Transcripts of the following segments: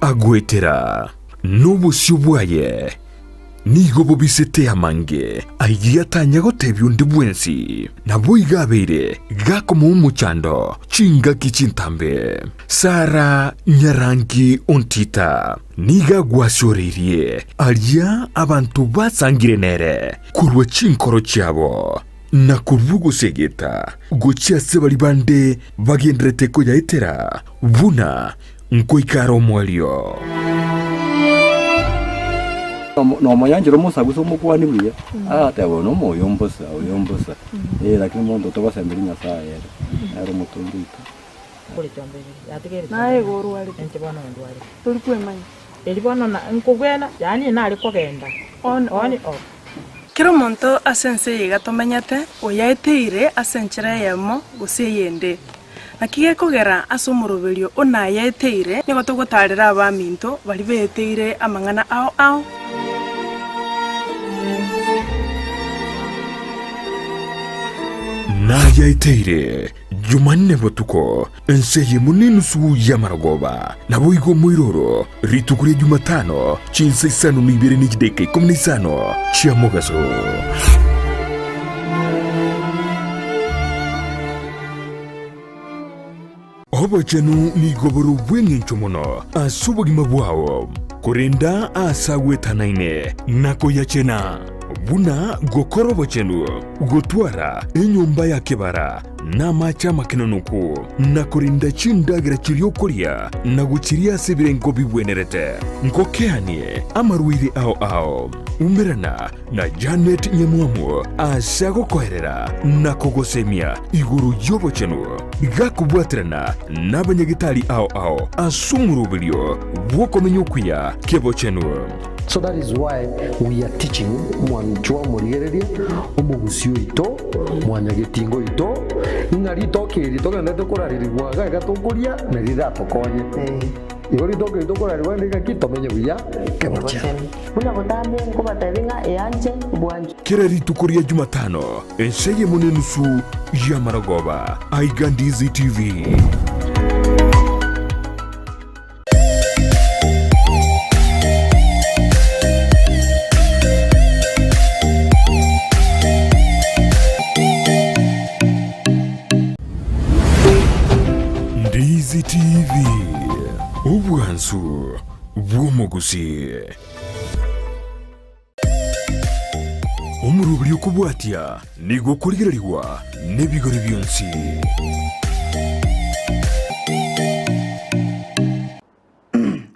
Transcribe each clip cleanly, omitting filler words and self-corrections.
agwetera n'ubushyo bwaye nigo bubisete amange aigia tanya gotebya undi bwensi nabo igabeire gakoma umuchando chinga kichintambe Sara Nyarangi Ontita niga gwashorerie alia abantu basangire nere kurwa chinkoro cyabo na kuvugo segeta gochia sebali bande bagendrete ko yaitera buna nkoikaro mwalio no moyanjiro musaguso mukwani buya atabo no moyombosa oyombosa lakini mondo to basemberi nyasaye ero mutundita kuri cyambere yategere nae goru ali entibona ndwari turi kwemanya elibona na nkubwena yani nali kogenda on kiro monto asense yiga tomenyate oyaeteire asenchera yemo guseyende nakige kogera asumurubirio ona yaeteire nigo tugutarira abaminto bari beteire amangana ao na yaiteire Jumanne botuko enseye munini su yamaragoba nabo igo muiroro ritukure Jumatano chinsa isano nibere nikideke komunisano chiamogaso Obo chenu ni goboru bwenye nchomono asubogima bwao kurenda asawetanaine nako yachena buna gokorobo chenu gotwara enyumba ya kebara na macha makinonuku na kurinda chindagira chiriokoria na guchiria sebirengo bibwenerete nkokeanie amaruiri ao umerana na Janet Nyamuamu asago koherera na kogosemia iguru yobo chenu gakubwatrana na banyagitari ao asumurubilio bwokomenyokuya kebo chenu. So that is why we are teaching mwanchwa murigereria omugusio ito mwanyagetingo ito inarito kirito kana tokoraririrwa gaga tokuria na riratokonye igori toke tokoraririrwa ndika kitomenye buya kemocha una gotambe ngobatabinga eyanje bwanje kera ritukuria Jumatano enseye munenusu ya maragoba Aigandizi TV. Ndizi TV ubwansu bw'omugusi omurubiri okubwatya nigo kurigereriwa n'ebigori byonsi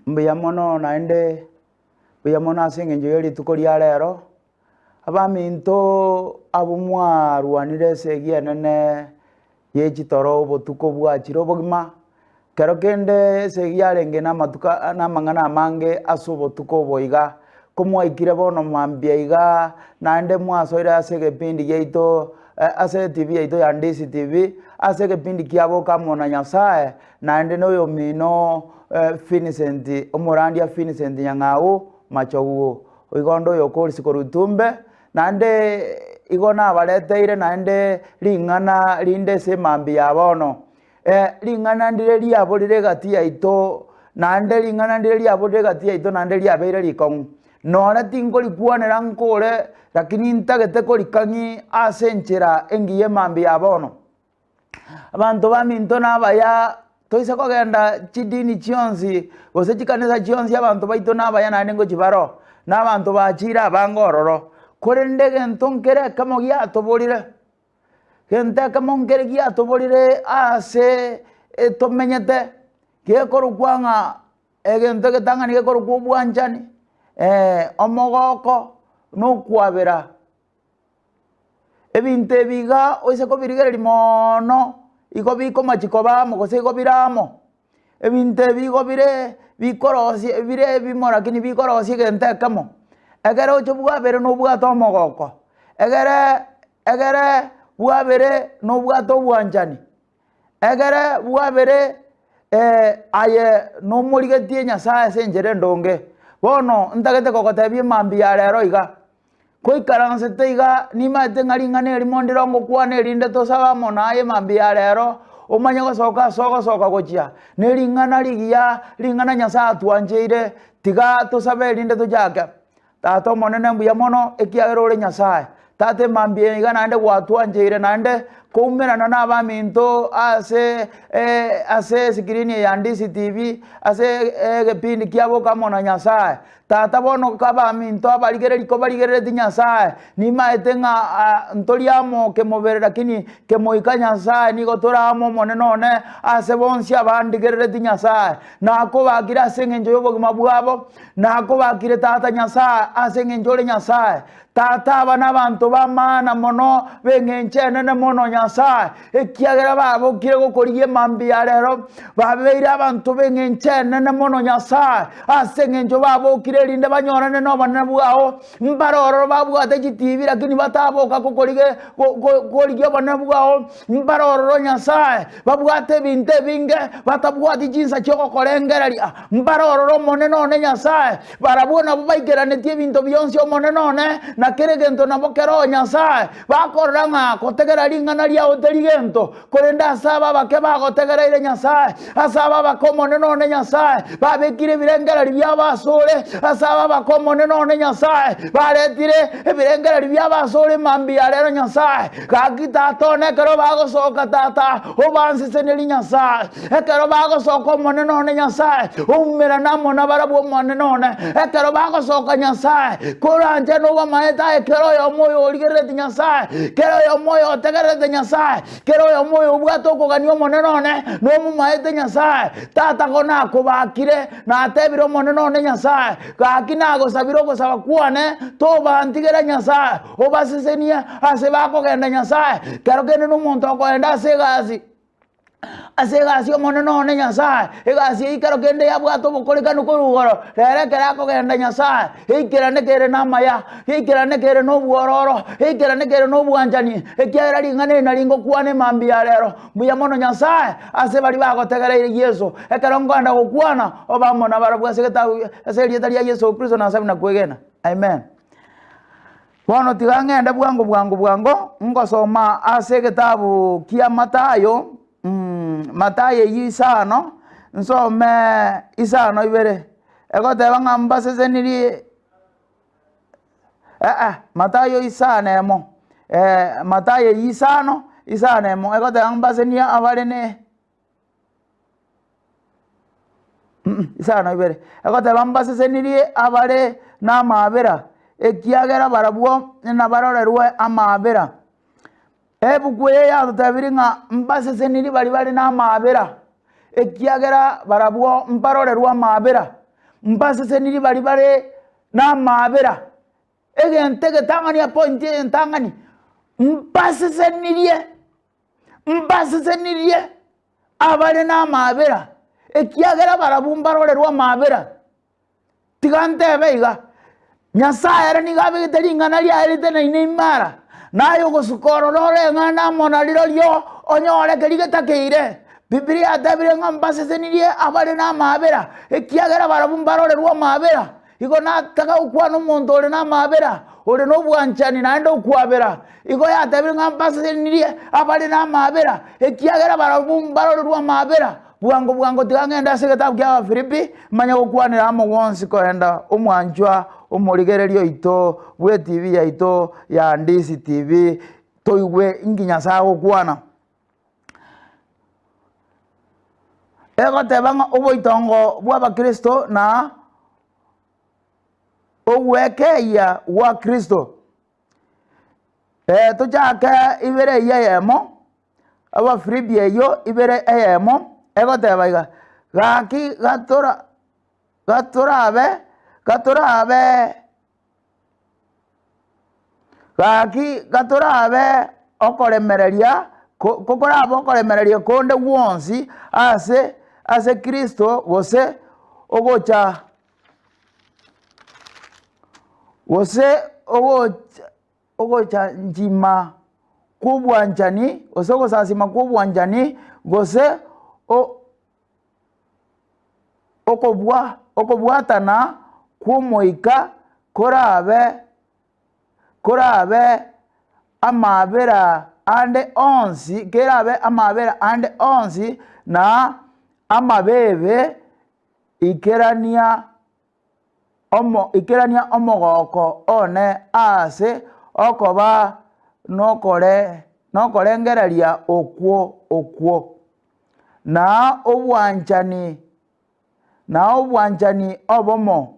mbuyamono naende buyamono asengenjo yeri tukoria lero abaminto abumwarwanire segia nene yechitoro obotuko bwachire obogima kero kende segiarenge namatuka namang'ana amange ase obotuko oboiga komwaikire bono mambia iga naende mwasoire ase egepindi giaito ase TV yaito ya Ndizi TV ase egepindi kiaboka mona Nyasaye naende noyo mino Vincent omorandia Vincent Nyang'au Machoguo oigondo oyo korisi korutumbe naende igona abareteire naende ring'ana rinde se mambi ya bono ring'ana ndire liaborire gati yaito naende ring'ana ndire liaborire gati yaito naende liabeire likong nora tingoli kuanera nkore lakini ntagete kolikang'i ase enchera engiye mambi ya bono abantu baminto nabaya toise kogenda chidini chionsi gose chikanisa chionsi abantu baito nabaya naende ngochibaro n'abantu bachira abangororo kore ndege ntonkere kamo giatoborire kente kamo nkere giatoborire ase tomenyete gekorukwanga egento getangani gekorukwa obwanchani omogoko nokwabera ebinto ebiga oise kobirigereri mono igo biko machiko bamo gose igo biramo ebinto ebigo bire bikorosi bire bimora kini bikorosi gente kamo egere ocho bwabere no bwato omogoko egere bwabere no bwato obwanchani egere bwabere aye no morigetie Nyasaye senjere ndonge bono ntagete kokotebia mambi ya rero iga koikaransete iga nimate ng'aring'ana erimo ndirongo kwana erinde tosaba mono aye mambi ya rero omanye gosoka soka gochia neringana ligia ringana Nyasaye atwanjeire tiga tusabe erinde tujake tato monene mbuya mono ekiagera ore Nyasaye tate mambie iga nande gwatwanjeire nande koumerana n'abaminto ase sikirini ya Ndisi TV ase gepindi kiabo kamona Nyasaye tata bono kabaminto abarigereriko barigerereti Nyasaye nimaete ng'a ntoriamo kemobere lakini kemoika Nyasaye nigo toramo mone none ase bonsi abandigerereti Nyasaye nako bagira ase eng'encho y'obogima bwabo nako bakire tata Nyasaye ase eng'encho ore Nyasaye tata aba n'abanto bamana mono beng'enche enene mono Nyasaye ekiagera babokire gokorigie mambi ya rero babeire abantu beng'enche enene mono Nyasaye ase eng'encho babokire erinde banyorane n'obonene bwao mbarororo babwate GTV lakini bataboka gokorigie obonene bwao mbarororo Nyasaye babwate ebinto ebinge batabwati jinsa kyogokorengereria mbarororo monene none Nyasaye barabona baikeraneti ebinto bionsi omone none na kere gento nabo kero Nyasaye bakorora ng'a kotegera ring'ana riao terigento korenda asaba bake bagotegereire Nyasaye asaba bakomone none Nyasaye babekire birengereri by'abasore asaba bakomone none Nyasaye baretire ebirengereri by'abasore mambi ya rero Nyasaye kagitatone kero bagosoka tata obansise neri Nyasaye ekero bagosoka omone none Nyasaye umera namo nabarabo omone none ekero bagosoka Nyasaye koranje no maeta ekero yo moyo origerete Nyasaye kero yo moyo otegerete Nyasaye kero yo moyo ubwato koganio omone none no mu maeta Nyasaye tata gona kubakire na atebiro omone none Nyasaye gakina gosabiro gosaba kwane to bantigera Nyasaye obasesenia ase bakogenda Nyasaye kero kene n'omuntu akoenda ase gasi omone none Nyasaye egasi ikero kende yabwato bokorikanu korugoro rere kerako genda Nyasaye ikirane kere namaya ikirane kere n'obwororo ikirane kere n'obwanjani ekiagera ring'ana naringo kwane mambi ya rero mbuya mono Nyasaye ase bari bagotegereire Yesu ekero nganda gokwana obamona barabwase getabu ase rieta ria Yesu Kristo nasabi na kwegena amen. Bono tigang'ende bwango ngosoma ase getabu kia Matayo Matayo isano nsome isano ibere egoteba ng'a mbasesenirie Matayo isano emo Matayo isano emo egoteba mbasenia abare ne isano ibere egoteba mbasesenirie abare n'amabera ekiagera barabwo nabarorerwe amabera ebukuye yatotebiri ng'a mbaseseniri bari n'amabera ekiagera barabwo mbarorerwa amabera mbaseseniri bari n'amabera egente getangania pointi entangani mbasesenirie abari n'amabera ekiagera barabwo mbarorerwa amabera tigantebe iga Nyasaye era nigabigite ring'ana riarite naine nayo gosukororore ng'ana monariro ryo onyore kerigetakeire Biblia atebire ng'a mbasesenirie abare n'amabera ekiagera barabumbarorerwa amabera igo nataka ukwana omonto ore n'amabera ore n'obwanchani naende okwabera igo yatebire ng'a mbasesenirie abare n'amabera ekiagera barabumbarorerwa amabera bwango tigang'enda ase getabu kia Abafilipi manya gokwanera amo bonsi koenda omwanchwa omorigererio oito bwe TV yaito ya Ndisi TV toigwe nginya saa gokwana egoteba ng'a oboitongo bwa Abakristo na ogwekeia gwa Kristo tochake ibere eyemo Abafilipi eyo ibere eyemo egoteba iga gaki gaturabe okoremereria kokoraba okoremereria konde gwonsi ase Kristo gose ogocha njima kubwanchani gose ogosasima kubwanchani gose okobwatana kwomoika korabe amabera ande onsi kerabe amabera ande onsi na amabebe ikerania omogoko one ase okoba nokorengereria okwo na obwanchani obomo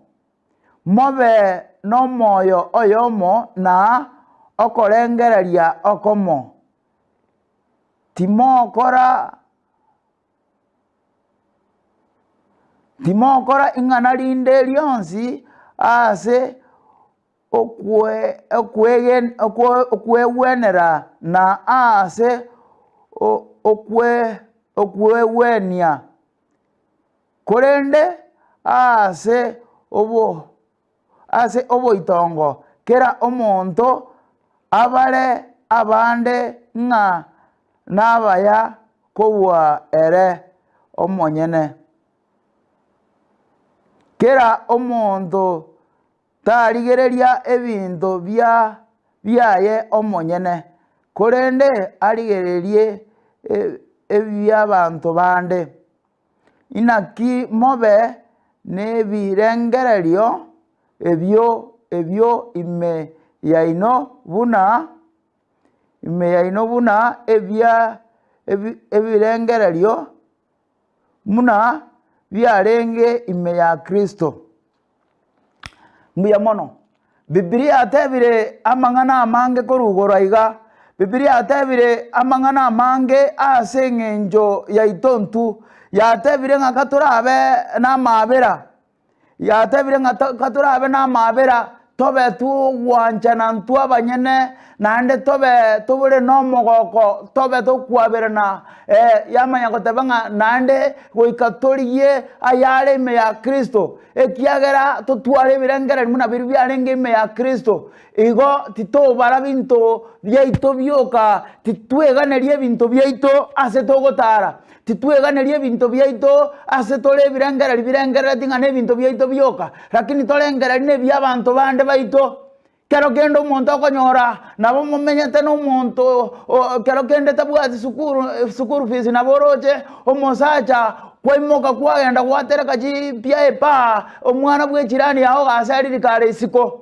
mobe n'omwoyo oyomo na okorengereria okomo timokora ing'ana rinde rionsi ase okwewenera na ase okwewenia korende ase oboitongo kera omonto abare abande ng'a nabaya kobwa ere omonyene kera omonto tarigereria ebinto byaye omonyene korende arigererie eby'abantu bande inaki mobe n'ebirengererio ebyo ime yaino buna ebirengererio muna byarenge ime ya Kristo mbuya mono Biblia atebire amang'ana amange korugora iga Biblia atebire amang'ana amange ase eng'encho yaito ntu yatebire ng'a katurabe n'amabera tobe tugwanchana ntu abanyene naende tobe tobure n'omogoko tobe tokwabirana yamanya goteba ng'a naende goika torigie ayare ime ya Kristo ekiagera totware ebirengereri muna biri byarenge ime ya Kristo igo titobara binto byaito byoka titweganerie ebinto byaito ase togotara titweganerie ebinto byaito ase tore birengereri ting'ana ebinto byaito byoka lakini torengereri neby'abantu bande baito kero kende omonto okonyora nabo momenyete n'omonto kero kende tabwati sukuru fees nabo oroche omosacha kwaimoka kwagenda gwatereka chipia epa omwana bw'echirani yao gasaririkare isiko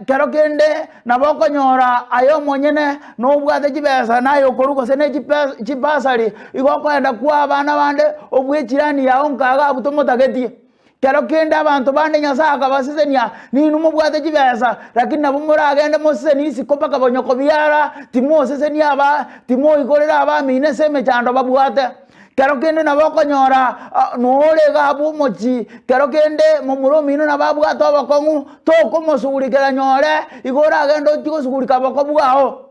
kero kende nabo okonyora ayo monyene nobwate chibesa nayo okoruga se chipasari igo okoenda kwa abana bande obw'echirani yao nkaga abutomotagetie kero kende abantu bande Nyasaye akabasisenia ninu mubwate chibesa lakini nabo muragende mosiseni isiko mpaka bonyoko byara timosisenia timoikorera abamine seme chando babwate kero kende nabo okonyora norega abumochi kero kende momuromino nababwate obokong'u tokomosugurikera nyore igora agenda ochigosugurika oboko bwao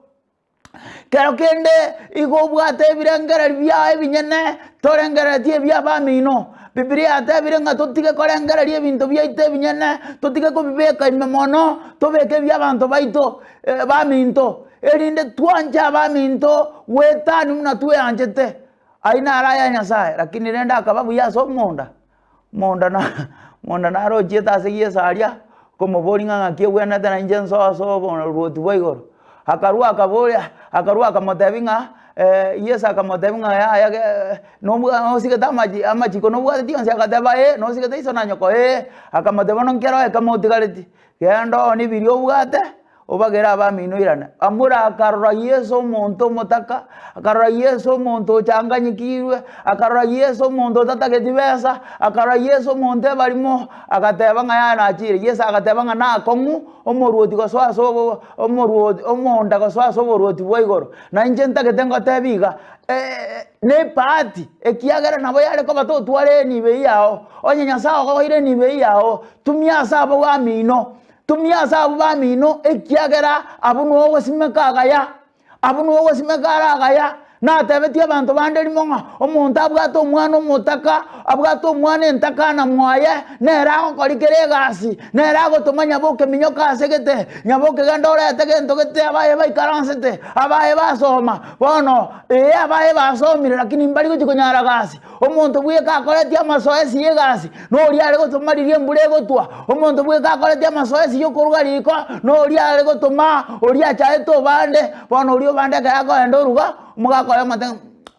kero kende igo obwate ebirengereri byae binyene torengeretie ebyabamino Biblia atebire ng'a totige korengereria ebinto byaito ebinyene totige kobibeka ime mono tobeke eby'abantu baito baminto erinde twancha abaminto wetani muna tweanchete aina araya Nyasaye lakini renda akaba buyaso monda narochiete ase giesaria komobori ng'ang'a kiegwenete na inche nsoso ruoti bwa igoro akarua akamotebi ng'a Yesu akamotebi ng'a yaya nosigete amachiko nobwate yonsi agateba nosigete iso na nyoko akamoteba nonkero ekamotigareti genda ni birio obwate obagera abamino irane amura akarora Yesu omonto omotaka akarora Yesu omonto ochanganyikirwe akarora Yesu omonto otatageti besa akarora Yesu omonto ebarimo agateba ng'a yana achire Yesu agateba ng'a nakong'u omoruoti goswasa omonda goswasa oboruoti bwa igoro na inche ntagete ngotebiga ne party ekiagera nabo yare koba totware enibe yao onye Nyasaye ogoire enibe yao tumia sabo bamino ekiagera abuno ogosimeka agaya natebetie abantu bande limonga omuntu abwate omwana omutaka abwate omwana entaka na mwaye nera agokorikere egasi nera agotoma nyaboke minyoka asegete nyaboke genda orete gento gete abaye baikaransete abaye basoma bono abaye basomire lakini mbali gukonyara gasi omuntu bweka akoretie amasoesi yegasi nori ari gotoma ririe embura egotwa omuntu bweka akoretie amasoesi yokoruga riko nori ari gotoma ori achaete obande bono ori obande kayakoenda oruga mugakora mate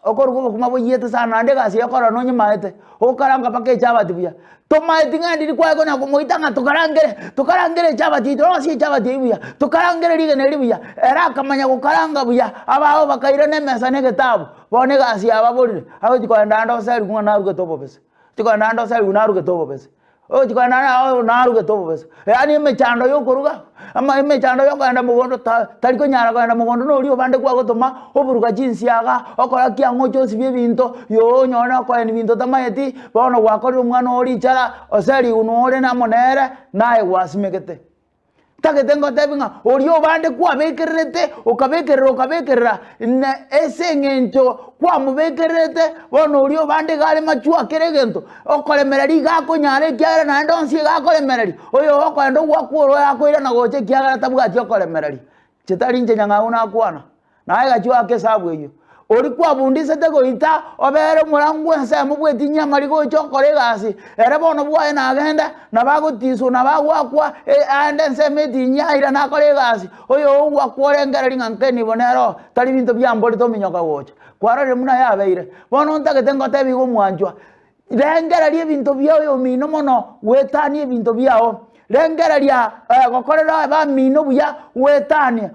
okorugo kuma boyete sana ande gasi yakora no nyimaete okaranga pake chabati buya tomaiti ngandi kwa ko na kumuitanga tukarangere chabati to si chabati buya tukarangere lige ne buya era kamanya kukaranga buya abao bakaira ne mesa ne getabu bone gasi ababorire aho tikwenda ndo sari kunga naruge tobo pese tikwenda ndo sari unaruge tobo pese o tikwenda naruge tobo pese yani mechando yokoruga ama mechando yokanda mugondo tariko nyara kwenda mugondo no rio bande kwa gotoma oburuga jinsi yaga okora kiango cyose bye binto yo nyona kwa ni binto tamayeti bono gwakorira umwana ori chara osari unore na monere nae wasimekete takete ngotebinga orio bande kwa bekerete okabekerera ne esengento kwa mubekerete bono orio bande gale machua keregento okolemereri gakonyare kyara na ndonsi gakolemereri oyo okwendo gwakuro yakoira na goche kyara tabwati okolemereri chitari nje nyanga una kwana naye gachua kesabu eyo ori kwa bundise tego ita obere murangu ense mubweti nyamari go chokore gasi ere bono bwaye na agenda na bagotiso na bagwakwa ande ense meti nyaira na kore gasi oyo ugwa kworengera ngankeni bonero tari binto byambori to minyoka gocha kwarare muna yabeire bono ntagete ngote bigo mwanjwa rengera rie binto byayo mino mono wetani binto byao rengera ria gokorera ba mino buya wetani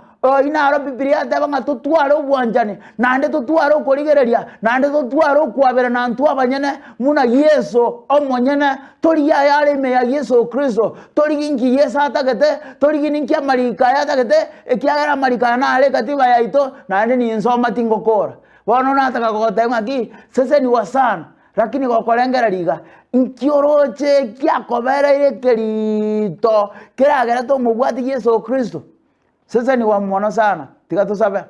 inaro Biblia tabanga tutwaro bwanjane nande tutwaro korigereria nande tutwaro kwabera na ntu abanyene muna Yesu omonyene tori ya yale me ya Yesu Kristo tori ginki Yesu atagete tori gininki amarika yatagete ekiagera marika na ale katiba yaito nande ni nsoma tingokora bono nataka gotenga ki sese ni wasana lakini gokorengera riga nkioroche kyakobera ile kerito kiragera to mubwati Yesu Kristo sasa ni wa mwono sana tiga tusabe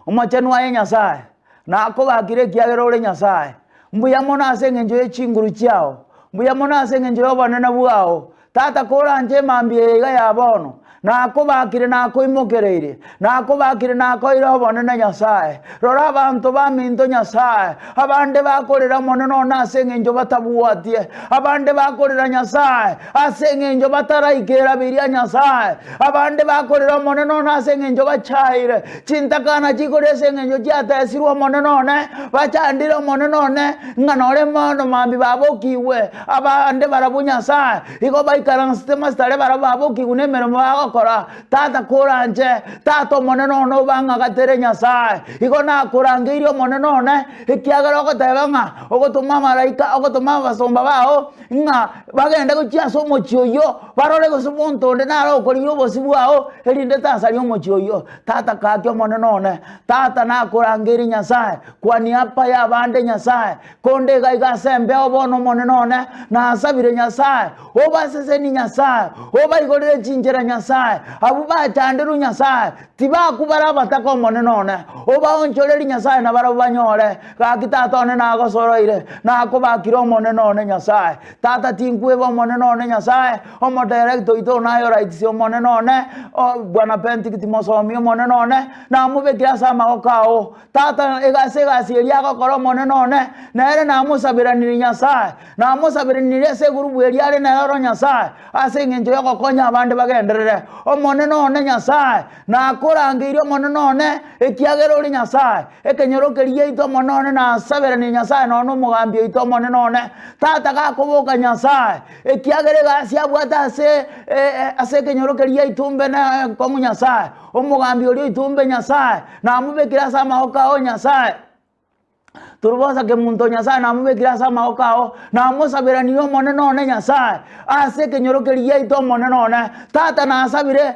umachenu wa Nyasaye na akobakire kiagero ore Nyasaye mbuya mona asengenjo yechinguru cyao mbuya mona asengenjo yobonana bwao tata koranje mambie iga yabono na akobakire na akoimokereire na akobakire na akoira obonana Nyasaye rora abantu baminto Nyasaye abande bakorera monono na asengenjo batabuatie abande bakorera Nyasaye asengenjo bataraikera biria Nyasaye abande bakorera monono na asengenjo bachaire chintakana chikore asengenjo cyatesirwa monono ne bachandira monono ne nganore mono mambi babokiwe abande barabunya Nyasaye iko baikaranste mastare barababoki unemeremo kora tata koranje tato moneno no banga gatere Nyasaye iko na korangirio moneno ne ikiagara ko tebanga ogotuma malaika ogotuma basomba bao nga bagenda ko chiaso mochioyo barore go sumonto nde naro koriyo bosibwao erinde tasari mochioyo tata kakyo moneno ne tata na korangiri Nyasaye kwani apa ya bande Nyasaye konde gaiga sembe obono moneno ne na asabire Nyasaye obasese ni Nyasaye oba igodere chinjera Nyasaye abu ba chanderu Nyasaye tiba kubara batako moneno ne oba onchoreri Nyasaye na baro banyore ka kitata ne na gosoroire na ko bakiro moneno ne Nyasaye tata tinkwe bo moneno ne Nyasaye omo directo ito na yo right si moneno ne bwana penti kitimosomi moneno ne na mube kiasa makao tata egase elia ko koro moneno ne nere na musabira ni Nyasaye na musabira ni ese gurubu elia na ro Nyasaye asengenjo yako konya abande bagenderere omoneno ne Nyasaye na korangirio moneno ne ekiagero ri Nyasaye ekenyorokerie ito moneno na sabera ni Nyasaye no mugambie ito moneno ne tata gakoboka Nyasaye ekiagere gasia bwata ase kenyorokerie itumbe na komu Nyasaye omugambie ori itumbe Nyasaye na mubekira sama okao Nyasaye turubosa ke muntu Nyasaye namubekira ase amaboko ao namosabiranire omonene one Nyasaye ase ekenyorokeria yaito omonene one tata nasabire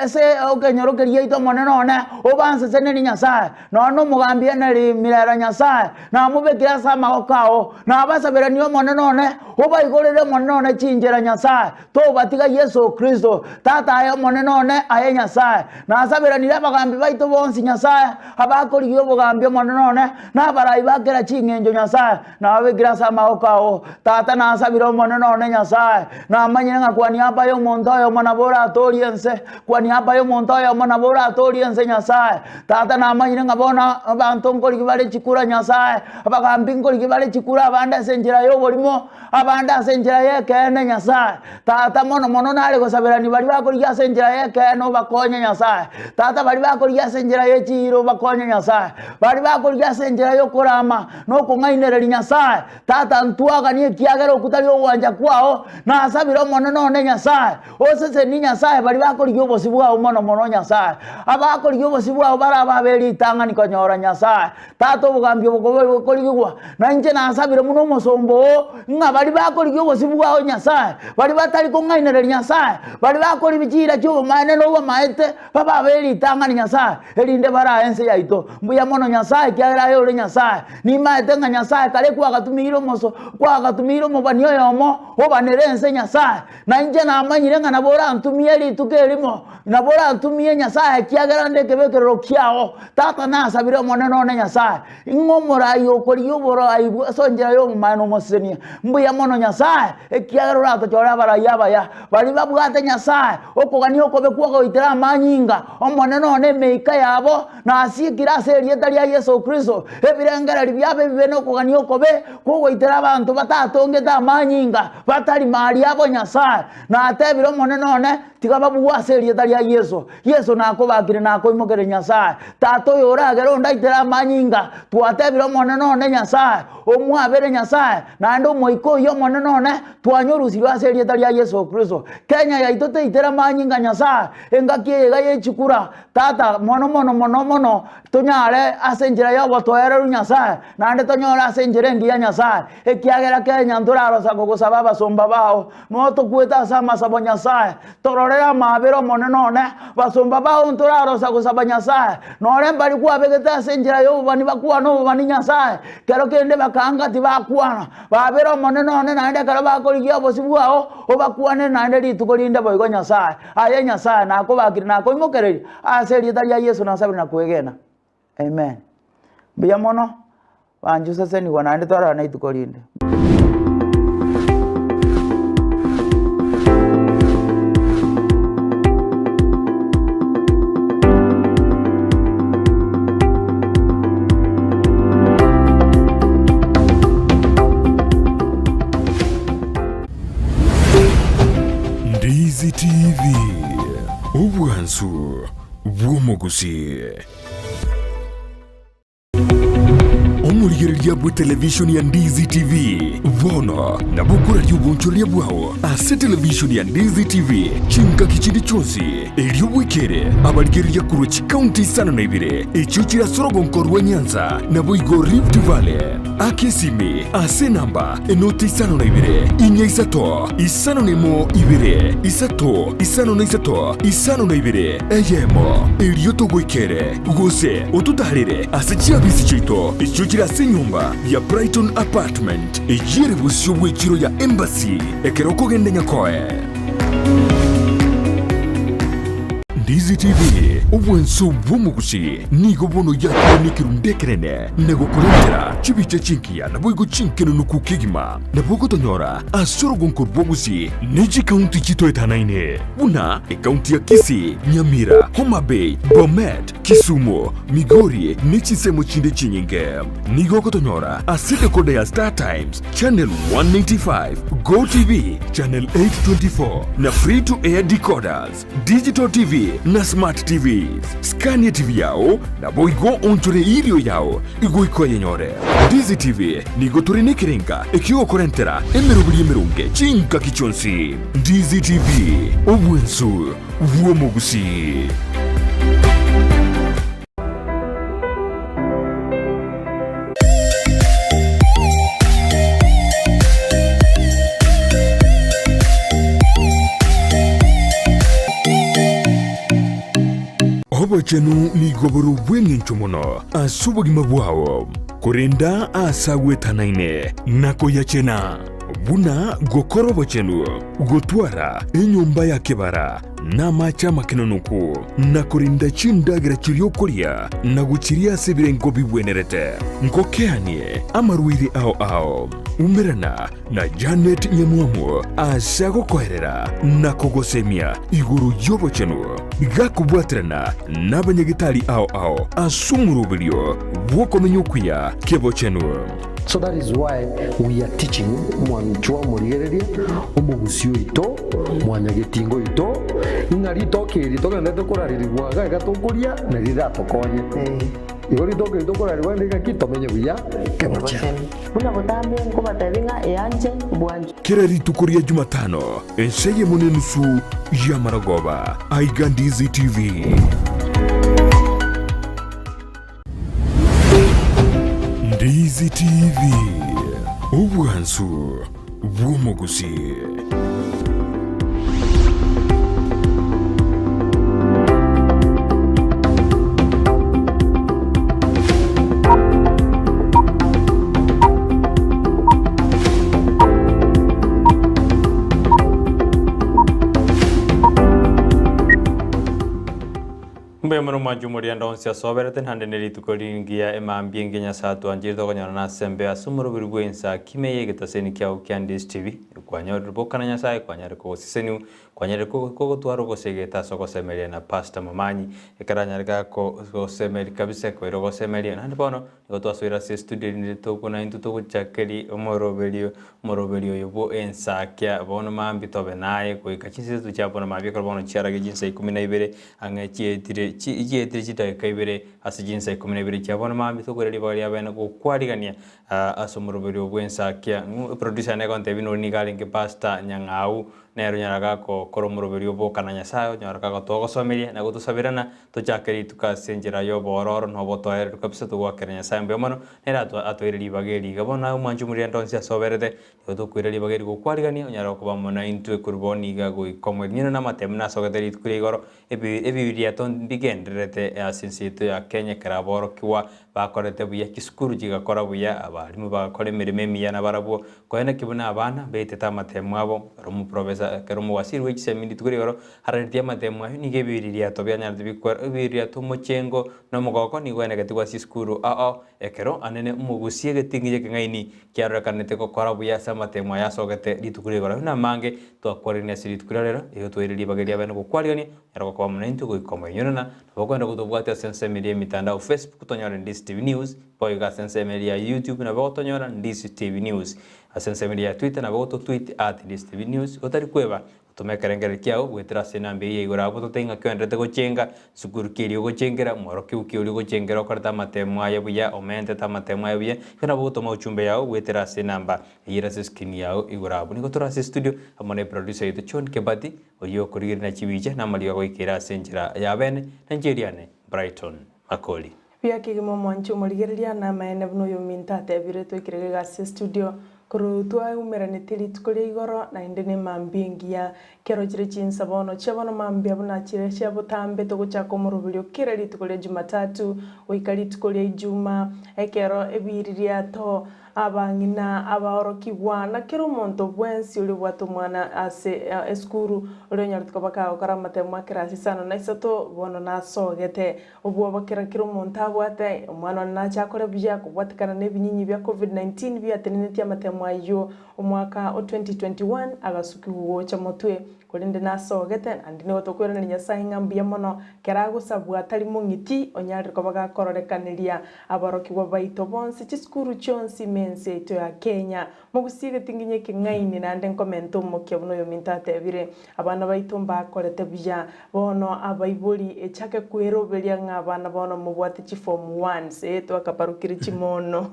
ase okenyorokeria yaito omonene one obanseseneri Nyasaye nono omogambia neri mirera Nyasaye namubekira ase amaboko ao nabasabiranie omonene one obaigorere omonene one chinjera Nyasaye tobatiga Yesu Kristo tata aye omonene one aye Nyasaye nasabiranire abagambi baito bonsi Nyasaye abakorigie obogambi omonene one nabarai bakera ching'enjo Nyasaye nababekira ase amaboko ao tata nasabire omonene one Nyasaye namanyire ng'a kwa niaba ya omonto oyo monabora atorie ense kwa niaba ya omonto oyo monabora atorie ense Nyasaye tata namanyire ng'a bona abantu nkorigi bare chikura Nyasaye abagambi nkorigi bare chikura abande ase enchera y'oborimo abande ase enchera y'ekene Nyasaye tata mono mono nare gosabirani bari bakorigi ase enchera y'ekene obakonye Nyasaye tata bari bakorigi ase enchera y'echiro obakonye Nyasaye bari bakorigi ase enchera y'okorama nokong'ainereri Nyasaye tata ntwaganie ekiagera okutari ogwanja kwao nasabire omonene one Nyasaye oseseni Nyasaye bari bakorigi obosi bwao mono mono Nyasaye abakorigi obosi bwao barababeri itang'ani konyora Nyasaye tata obogambi obokorigigwa na inche nasabire muno omosombo ng'a bari bakorigi obosi bwao Nyasaye bari batari kong'ainereri Nyasaye bari bakori bichira cy'obomaene n'obomaete bababeri itang'ani Nyasaye erinde bara ense yaito mbuya mono Nyasaye kiagera yore Nyasaye ni maete ng'a Nyasaye kare kwagatumire omoso kwagatumire omobani oyomo obanere ense Nyasaye na inche namanyire ng'a nabora ntumie rituko erimo nabora ntumie Nyasaye kiagera ndekebekerero kiao tata nasabire omonene one Nyasaye ing'omorai okori oborai sonjera y'obomaene omosenia mbuya mono Nyasaye ekiagera oratochora abarai abaya bari babwate Nyasaye okogania okobe kwagoitera amanyinga omonene one emeika yabo nasikira ase erieta ria Yesu Kristo ebirengereri biabe bibe nokogania okobe kwagoitera abantu batatongete amanyinga batari mari abo Nyasaye natebire omonene one tiga babugwa ase erieta ria Yesu nakobakire nakoimokere Nyasaye tato oyo oragera ondaitera amanyinga twatebire omonene one Nyasaye omwabere Nyasaye naende omoiko oyo omonene one twanyorusirwe ase erieta ria Yesu Kristo Kenya yaito teitera amanyinga Nyasaye engaki eyega yechikura tata mono mono mono mono tonyare ase enchera y'obotoereru Nyasaye naende tonyore ase enchera engiya Nyasaye ekiagera Kenya ntorarosa kogosaba abasomba bao no tokweta ase amasabo Nyasaye tororera amabere omonene one basomba bao ntorarosa gosaba Nyasaye nore mbari kwabegete ase enchera y'obobani bakwana obobani Nyasaye kero kende bakanga tibakwana babere omonene one naende kero bakorigia obosi bwao obakwane naende rituko rinde boigo Nyasaye aye Nyasaye nakobakire nakoimokereri ase erieta ria Yesu nasabire nakwegena amen mbuya mono banjuseseniwa naende twarana ituko rinde Ndizi TV obwansu bw'omugusi omurigereria bwa televishoni ya Ndizi TV bono na bukura ry'ubunchoria bwao ase televishoni ya Ndizi TV chinka kichindi chonsi eriobwekere abarigereria kurochi county sana na ibire echo kirasorogo nkorwa Nyanza na boigo Rift Valley akesimi ase namba enoti isano na ibire inya isato isano nemo ibire isato isano na isato isano na ibire eyemo erioto gwekere gose otutarire ase chiabisi chito echo kirase nyumba ya Brighton Apartment ejire busyo bwekiro ya Embassy ekeroko gende nyakoe Ndizi TV obwenso bw'omugusi nigo bono yakonikira ndekerene negokurentera chibiche chinkia na boigo chinkeno nukukigima na bogo tonyora asorogo nkorbogusi neji county chito etanaine buna county ya Kisii, Nyamira, Homa Bay, Bomet, Kisumu, Migori nechisemo chinde chinyinge nigo kotonyora aside kode ya Star Times channel 195 Go TV channel 824 na free to air decoders digital TV na smart TVs Scania TV yao na boigo onchore irio yao igo ikoye nyore Ndizi TV nigo turine kirenga ekigo korentera emerubiri emerunge chinka kichonsi Ndizi TV obwensu bw'omugusi bochenu ni goboro bweng'encho muno ase obogima bwao korenda ase agwetanaine na koyachena buna gokoro bochenu gotwara enyumba ya kebara n'amacha makenonuku na kurinda chindagira kiryokoria na guchiria ase ebirengo bibwenerete nkokeanie amarwiri ao umerana na Janet Nyamwamu ase agokoherera na kogosemia iguru yobochenu gakubwatirana n'abanyagitari ao ase omurubirio bwokomenya okuya kebochenu. So that is why we are teaching mwanchwa murigereria omugusio ito mwanyagetingo ito ingari tokiri tokende tokoraririrwa gaga tokuria na riratokonye igori tokiri tokoraririrwa ndika kitomenye buya kemocha buna botambe ngo batabinga eyanje bwanje kera ritukuria Jumatano enseye munenusu ya Maragoba Aigandizi TV. Ndizi TV ubwansu bw'omugusi. Mbemero majumuri anda onsia soberete hande neri tukolingia emambie ngenya satu anjirdo kanyana na sembe asumuru birugwensa kimeye getaseni kya Ukiandis TV kwanyoro bokana nyasaye kwanyare ko sisenu kwanyare ko twaro ko segeta soko semelia na Pastor Mamanyi ekaranya ko semeli kabisa ko ro semelia nande bono ko twaswira se studio ni to kuna intu to chakeli moroberio yobo ensa kya bono mambi tobe naye ko ikachise tu chapo na mabie ko bono chiara ge jinsa 12 angachietire igietire kitakaibere asijinsa 12 cyabona mambi to goreri bari abana ko kwarigania asomurubiri obwensa kya producer ne konte bino ni galinge Pastor Nyang'au nero nyaraga ko koromurubiri obokana nyasayo nyaraga ko to gosomeria na gutusabirana to chakeri tukasenjera yo bororo no botoere tukabisa to gwakera nyasayo mbemono nera atwereri bageri gabona umanjumuri ndonsia soberede to kwireri bageri ko kwarigania nyaraga ko bamona into kurboni ga go ikomwe nyina na matemna sogeteri tukurigoro ebibiria ton bigenderete asinsito ya Kenya karaboro kiwa bakorete buya kiskuru gigakora buya abarimu bakore mirime miya na barabo koena kibuna abana beteta matemu abo romu professor karomu wasirwe kisemindi tukurigoro haratia matemu ayo nigebiriria to byanyarde bikwara ebiria to mochengo no mogoko ni gwene gatigwa siskuru ekero anene umugusie getingije kengaini kyarakanete ko kora buya sa matemu ya sogete litukurigoro na mange to akorine siritukurero iyo twereri bageria bana ko kwarigani yarako kwa mnento ko ikomenyona bokwenda kutobwata sense media mitandao Facebook tonyora Ndizi TV News boiga sense media YouTube na botonyora Ndizi TV News sense media Twitter na boto tweet @Ndizi TV News otari kweba tumekerengere kyao gwetera senambe ye igora boto tenga kwendete gochenga sukuru kiri gocengera mworoki ukiuri gocengera korta matemu ayo buya omente ta matemu ayo buya kana boto mauchumbe yao gwetera senamba yira skin yao igora buni gotora studio amone producer ito Chon Kebati oyo kurigiri na chibiche na mali yako ikira senjira ya bene Nigeria ne Brighton Makoli pia kigimo mwanchu murigeria na maene bno yo minta tebire to ikirega studio kurutwa umerane tili tukole igoro na indene mambingia kero chire chinsa bono chabono mambia buna chire chabo tambe to guchako murubiri kirali tukole Jumatatu oikali tukole Ijuma ekero ebiriria to abangina abaorokibwa na kero monto bwensi uli bwato mwana ase eskuru ule nyartuko baka okara matemu akira sisano na isato bono na sogete obwo bakira kero monta bwate mwana na chakore bya kubwatikana nebinyinyi bya COVID-19 bya teneneti matemu ayo omwaka 2021 agasuki huo cha motwe kolinde na sogete andine otokwera nya sainga mbia mono kerago sabwa tali mungiti onyari ko baga kororekaniria abarokibwa baito bonse chiskuru chonsi mense ito ya Kenya mugusige tinginye kingaini na nden komento mokebno yo mintate bire abana baito mbakorete bya bono abaibuli echake kwero belia ngabana bono mubwate chi form 1 se to akaparukiri chimono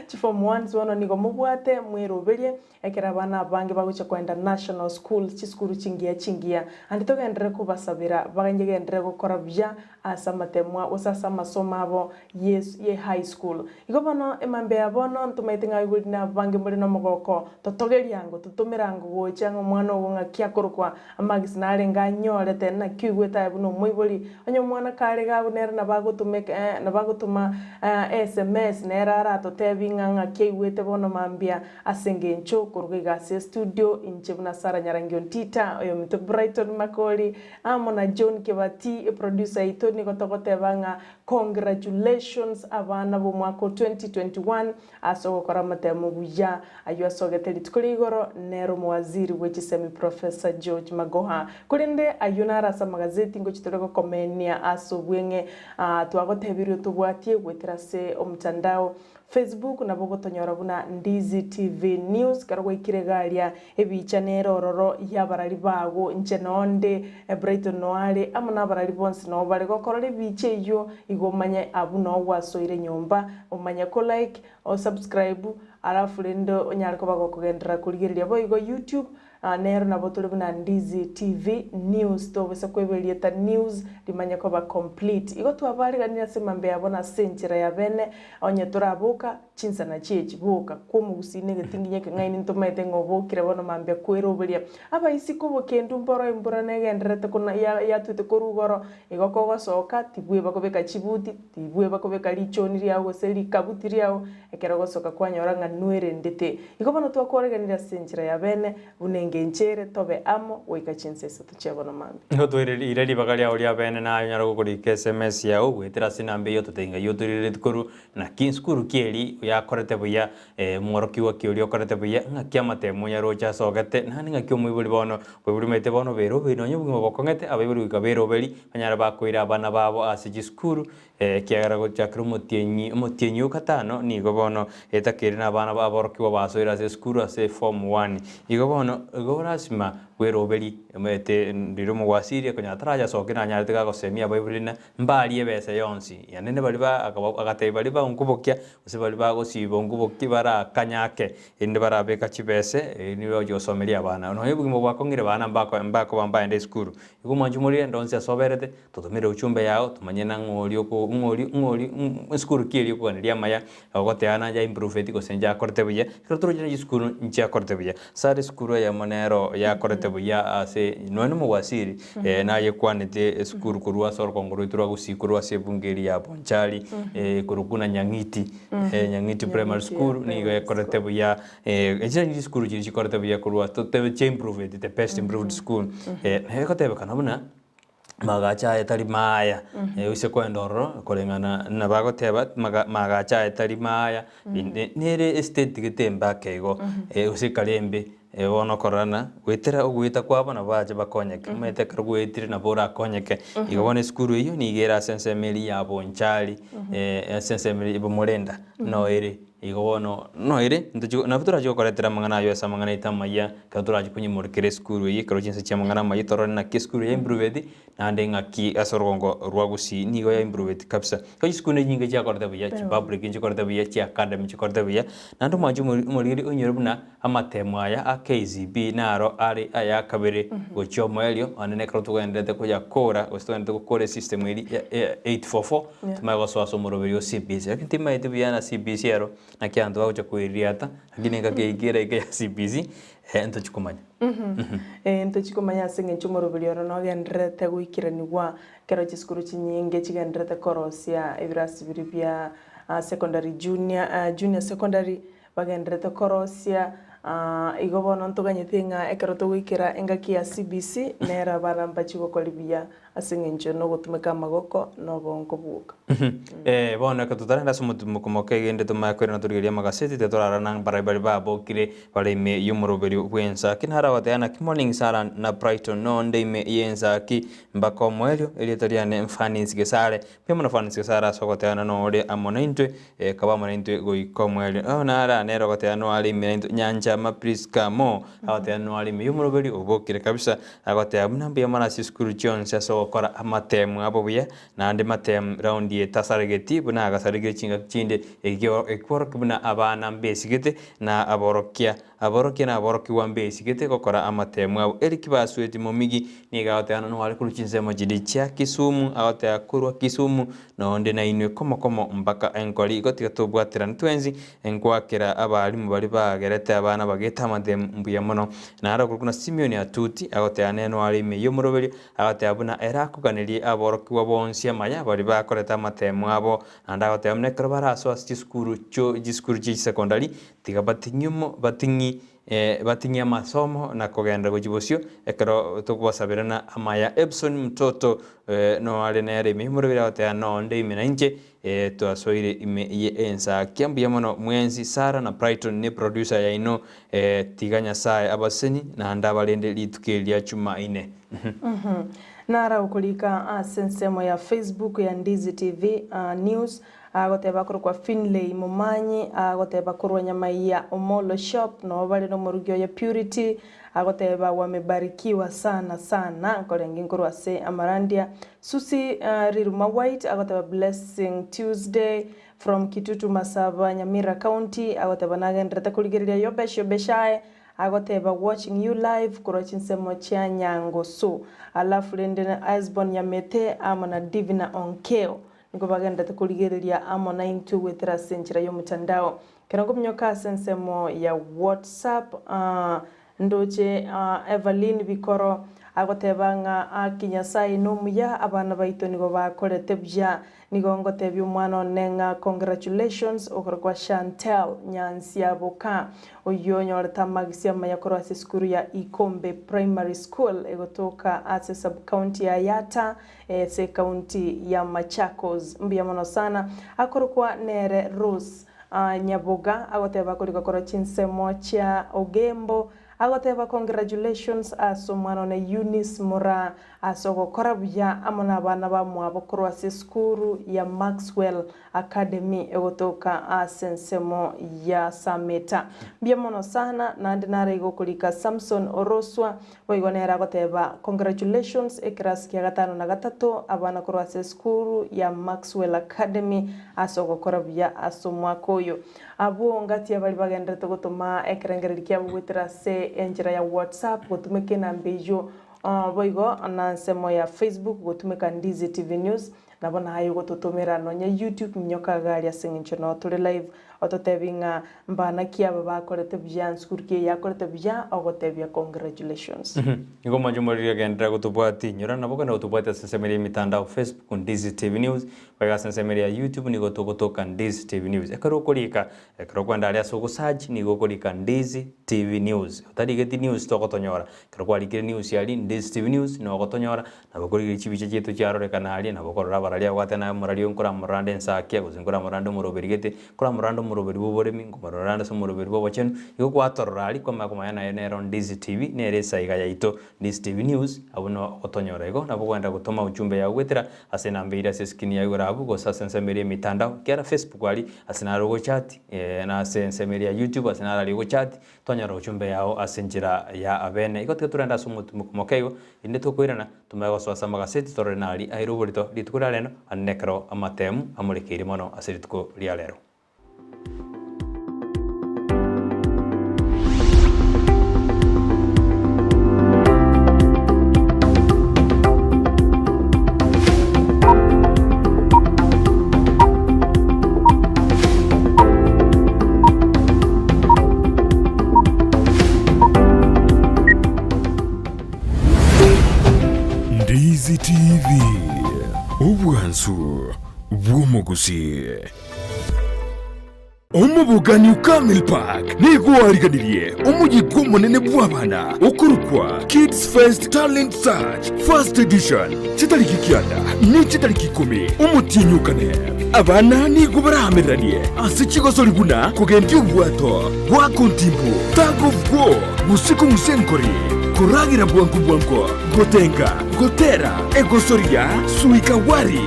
chi form 1 bono nigo mubwate mwero belie ekera bana bange bagucha kwenda national school chiskuru chingia andi togendere kubasabira bagenyegendere gukora bya asa matemwa usasa masomo abo ye high school igo bono emambe abono ntumaitinga iguri na bange muri no mogoko totogeriango tutumirango gochanga mwana wonga kiakorokwa amagisi nare nganyorete na kigweta buno moibori onyo mwana kare gabu nera na bagotumeka na bagotuma SMS nera rato tebinga kigwete bono mambia asenge ncho kuruga se studio inchebuna Sara Nyarangion Tita oyo mito Brighton Makoli amona John Kebati producer ito ni gotogote banga congratulations abana bo mwako 2021 asogo koramate mu buya ayo asogeteli tukurigoro nero mu waziri wechi semi professor George Magoha kurinde ayuna rasa magazeti ngo chitorego komenia asobwenge twagotebirio tubwatie gweterase omutandao Facebook na bogotonyora buna Ndizi TV News karwo ikiregaria ebicha nero ororo yabarari bago njenonde Brighton Noale amana barari bonse no bari gokorora ebiche yo igomanya abuno wasoire nyomba omanya ko like o subscribe alafu rendo onyariko bagokugendera kurigereria boigo YouTube nero na botole buna Ndizi TV News to besa kwebelieta news limanya ko ba complete igo twabari ganira semambe yabona senchera ya bene onye turabuka chinsa na chechi buka komu gusine getinginya kengaini ntomete ngobokire bono mambe kweroberia aba isiko bokendu mboro imbura negenderete kuna ya twite korugoro igo kogosoka tibwe bakobeka chibuti tibwe bakobeka lichoni riago seli kabuti riago ekero gosoka kwanyora nganwere ndete igo bono twakoreganira senchera ya bene bunenge ngenchere tobe amo wika chinseso tuchebona mambe ngotwire ireli bagalia olia bene na nyara gukuri SMS ya ugwetera sinambe yo tutenga yo turire tukuru na kinskuru kieli yakorete buya mworoki wa kioli okorete buya ngakia matemu ya rocha sogete nani ngakio mwibuli bono bwibuli mete bono bero bino nyubwo bokongete abibuli kabero beli banyara bakoira abana babo asiji skuru kiagara gochakru mutienyi ukatano ni gobono etakiri na abana baboroki wa basoira se skuru ase form 1 igobono gorasima werobeli emete ndiro mu wasiri konyataraja sokina nyarite ga gosemia baibulina mbali ebese yonsi yanene bali ba agate bali ba unkubokia use bali ba gosibo unkuboki bara kanyake inde bara beka chibese ni rojo somelia bana no yebugimo bwakongire bana mbako bamba ende skuru igumanju muri ndonse soberete totomire uchumbe yao tumanye na ngoli skuru kiri ko ndiya maya agote ana ja improve etiko senja korte buya krotoro jina skuru ncha korte buya sare skuru ya monero ya korte buya ase none mu wasiri na ye kwanete skuru kurwa sor kongoro itura gusikurwa se bungeri ya bonchali kurukuna nyangiti nyangiti primary school ni ye korte buya ejira skuru jiri korte buya kurwa to te improve the best improved school he kote kanabuna magacha etari maya use kwendoro kolengana na bagoteba magacha etari maya nere estate gitemba kego use kalembe bono korana gwetera ugwita kwabo na baje bakonyeke mete karugwetire na bora konyeke igobone skuru iyo nigera sensemeli ya bonchali sensemeli bomorenda no ere igobono no ere na futura jo koretera mangana yo esa mangana itamaya katura jikunyi murkere skuru yi karojinse cha mangana mayi torona na skuru ya improved na ndenga ki asorongo rwagusi nigo ya improved kapsa ko skuru nyinga cha koreta buya public nje koreta buya cha academy cha koreta buya nando maju muriri onyorubuna amatemo aya KZB naro ari aya kabere gocho moelio anene kroto endete ko yakora ostone to kore system iri 844 tumago so asomoroberio CBC akinti maite biyana CBC ero na kiandu wa kuiriata lakini ngakeigira ike CBC ento chikumanya ento chikumanya singe chumoroberio no gendrete guikiranigwa kero chiskuru chinyinge chigendrete korosia ibirasi biribia secondary junior secondary bagendrete korosia igobono ntuganyithinga ekero tugwikira engaki ya CBC nera baramba chigo kolibia asingenje no gutumika magoko no bonko buka bona ka tutarenda sumutumo komoke gende tumakwira na turigeria magaseti te torara nang barabari babo kire bale me yumuroberi wensa kinara watana morning sara na Brighton no nde me yensa ki mbako mwelio elitariane mfanis gesare pemo na fanis gesara sokotana no ore amonaintwe kaba monaintwe goikomwelio na ara nero gotano ali me nyanja mapriska mo awatano ali me yumuroberi obokire kabisa agote amnambi amana siskuru Jones so gokora amatemu abo buya na ande matemu round ye tasarigeti buna agasarige chinga chinde ekworok buna abana mbesigete na aborokia na aboroki wa mbesigete gokora amatemu abo erikibasweti momigi nigaote ana no wali kuluchinsema jidi chia Kisumu agote akurwa Kisumu na onde na inwe komo mpaka enkoli gotiga tubwatira ntwenzi enkwakira abalimu bali bagerete abana bageta amatemu mbuya mono na ara kuna Simeoni Atuti agote aneno ali me yomuroberi agote abuna erakuganirie aboroki wa bonsi amaya bali bakoreta amatemu abo anda agote amne krabara so skiskuru ji secondary tiga batinyumo batingi amasomo na kugenda gujibosio ekero tukubasabirana amaya Epson mtoto no ale nere mimuroberi agote ano onde imena inche twasoire ime ye ensa kiambuya mono mwenzi Sara na Brighton ni producer ya ino tiganya sae abaseni na anda balende litukelia chuma ine nara ukulika sensemo ya Facebook ya Ndizi TV news agoteba kwa Finlay Mumanyi agoteba kurwa nyama ya Omolo shop no bali no murugyo ya Purity agoteba wamebarikiwa sana korengi ngurwa se Amarandia Susi Riruma White agoteba Blessing Tuesday from Kitutu Masaba Nyamira County agoteba nagendreta kuligiriria yobeshae agoteba watching you live kurochinsemo cha nyango so alafu lende Iceborne Nyamete amana Divina Onkeo niko bagenda tukuligiriria amona into wethera senchira yo mutandao kirango mnyoka sensemo ya WhatsApp ndoche Evelyn Bikoro agotebanga akinyasai nomuya abana baito nigo bakorete bya nigongo tebyo mwana nenga congratulations okorwa Chantel Nyansi aboka oyonyo tamagisia mayakoro asiskuru ya Ikombe Primary School egotoka ase sub county ya Yata se county ya Machakos mbia mono sana akorwa Nere Rose Nyaboga agoteba kolikokoro chinsemo cha Ogembo agoteba congratulations aso mwana ne Eunice Mura asogo korabya amona bana ba mwabo korwa skuru ya Maxwell Academy egotoka asensemo ya Sameta bia mono sana na ndinare gokulika Samson Oroswa boigonera agoteba congratulations ekraski ya 5 na 3 abana korwa skuru ya Maxwell Academy asogo korabya aso mwakoyo abo ngati abali bagendete gutuma ekrengeririkia bugwitira se enjira ya WhatsApp gutumike na mbejo boigo na semo ya Facebook gutumika Ndizi TV News nabona hayo gututumira nonya YouTube mnyoka gari asingincho no tuli live ototebinga mbana kiaba bakorete bya skurke yakorete bya ogotebya congratulations niko majumuri gendra gutubwati nyura nabo na gutubwati sensemeri mitandao Facebook Ndizi TV News baga sensemeri ya YouTube niko tokotoka Ndizi TV News ekaro kolika ekaro kwanda ali aso search niko kolika Ndizi TV News otadigeti news tokotonyora ekaro kwalikire news yali Ndizi TV News no gotonyora nabo kolika chibiche chetu cyarore kanali nabo korora baralia gwatana murali onkora murande nsakia guzingura murando muroberigete kora murando muroberi boboremi ngomororanda so muroberi bobachenu iko kwatororali kwa makumayana enero Ndizi TV neresa igaya ito Ndizi TV News abuno otonyora ego nabo kwenda gutoma ujumbe ya gwetera asena mbira seskini ya gorabu go sasensemeri mitandao kera Facebook ali asena rogo chat na sensemeri ya YouTube asena ali go chat tonyora ujumbe yao asenjira ya abene iko turenda sumutu mokego inde tokoirana tumago swasa magaseti torenali airoborito litukura leno annekro amatemu amurikiri mono asirituko lialero Ndizi TV ubwansu bw'umuguzi umubugani ukamil park niguwariganirie umujyi munene bw'abana ukurukwa Kids Fest Talent Search First Edition kitariki kyanda ni kitariki 10 umutinyukane abana nigo barahameraniye asikigozo libuna kugendi ubwato bwa kontimbu tag of war busiku musenkori kuragira bwanko gotenga gotera egosoria suikawari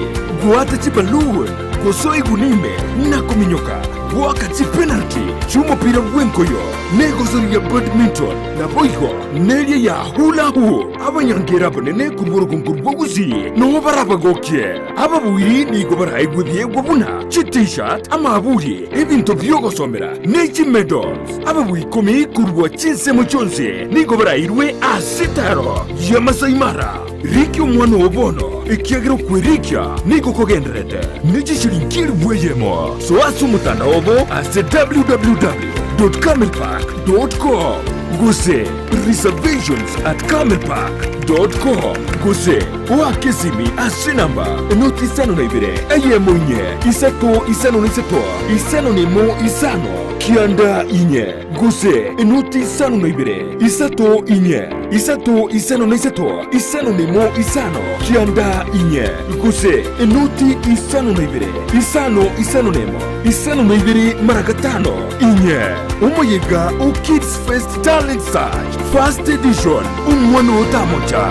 guata chibalun gosoi gunime na kuminyoka wakati penalty chuma pira wenkoyo nego zoria badminton na boigo neria ya hula hoop abanyangera banene kuburu kunkurwa guzi no baraba gokye ababuiri ni gobara igwebye gobuna t-shirt amaburi ebintu byogosomera neki medals ababuiri komi kurwa chinse muchonse ni gobara irwe asitaro ya Masai Mara Riki umwana wobono ikiagiro kwirikya niko kogenderete nijishirinkiri bweyemo so asumutana obo ase www.camelpark.com guse reservations at camelpark.com guse wakizimi ase namba noti isano na ibire eyemo inye isato isano na isato isano nemo isano kianda inye guse noti isano na ibire isato inye isato isano na isato isano nemo isano kianda inye guse noti isano na ibire isano nemo isano na ibire maragatano inye umuyiga o Kids Fest Talent Search First Edition umwana utamoja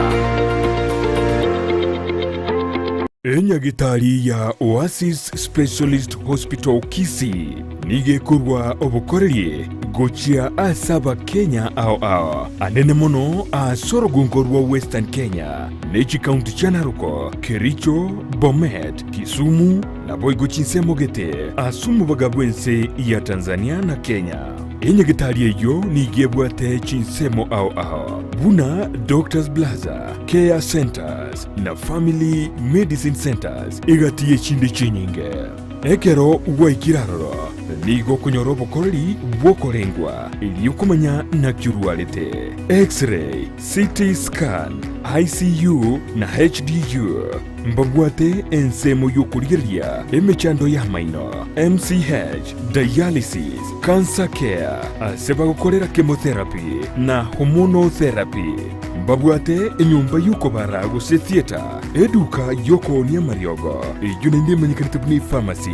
enyagitari ya Oasis Specialist Hospital Kisii nigekorwa obukoreri gochia asaba Kenya ao anene mono asorogonkorwa Western Kenya nechi county cha Narok, Kericho, Bomet, Kisumu na Boigo-Chinsemogete asumu bagabwense ya Tanzania na Kenya. Enyagitari eyo nigebwate chinsemo ao buna Doctors Plaza, Care Centers na Family Medicine Centers igatiye chinde chinyinge ekero waikiraroro nigo kunyoro bokoreri bwokorengwa iliyokumanya na kirwalete X-ray, CT scan, ICU na HDU mbabwate ensemo yokuriria emechando ya maino MCH, dialysis, cancer care aseba gukorera chemotherapy na hormonotherapy mbabwate enyumba yuko bara guse theater eduka yoko ni mariogo ijune ndime nyikanitubuni pharmacy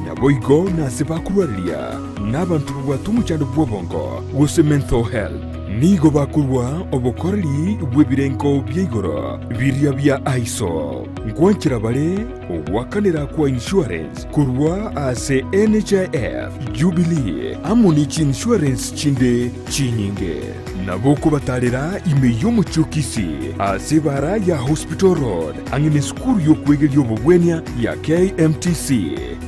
na boigo na aseba kurwaria n'abantu batumucyando bwobongo guse mental health nigo bakurwa obukoreri bwebirenko byigoro birya bya ISO ngwankira bale obwakanira kwa insurance kurwa ase NHIF Jubilee amuni insurance chinde chinyinge naboko batarera ime yomuchukisi ase bara ya Hospital Road angine skuru yokwegeri obubwenya ya KMTC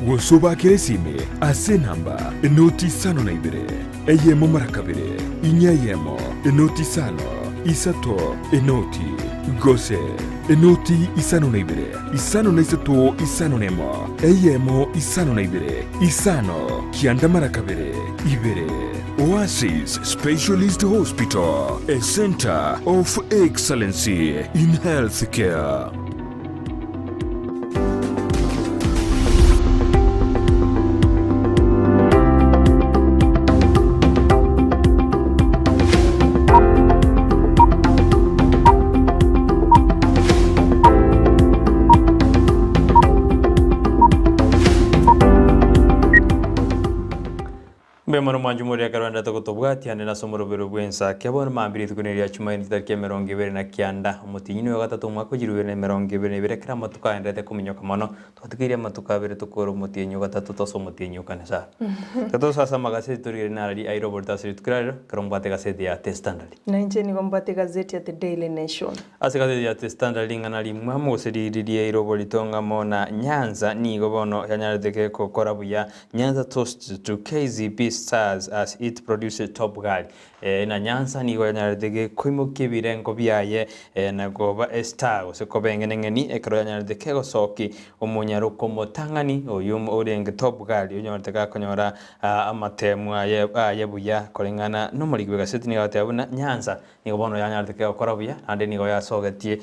wosoba keresime ase namba enoti sano na ibere eyemo marakabere inyayemo enoti sano isato enoti gose enoti isano na ibere isano na isato isano nemo eyemo isano na ibere isano kianda marakabere ibere Oasis Specialist Hospital, a center of excellency in healthcare. Bemano manjumuri akarwanda tokotobwati ande nasomoro bero bwensa kyabona mambiri tukuneria chuma ni tariki 29 umutinyi wa gatatu mwaka 2022 kira matuka endete kuminyoka mono twatukiriya matuka bere tukoro mutinyi wa gatatu toso mutinyi kanisa tato sasa magazeti turire narari airo bortasiri tukrara karombate gazeti ya The Standard na nje ni gombate gazeti ya The Daily Nation ase gazeti ya The Standard ngana limwa musiriri airo bolitonga mona Nyanza ni gobono yanyarete ko korabuya Nyanza toast to KZP Stars as it produces Top Girl na Nyanza ni yanyarete kwimuke birengo byaye na goba star ose kobengenengeni ekro yanyarete ko soki omunyaruko motangani oyum orenge Top Girl yonyarete konyora amatemu ayebuya kolengana no muri gazeti ni gatabuna Nyanza ni gobono yanyarete ko korabuya ande ni goya sogetie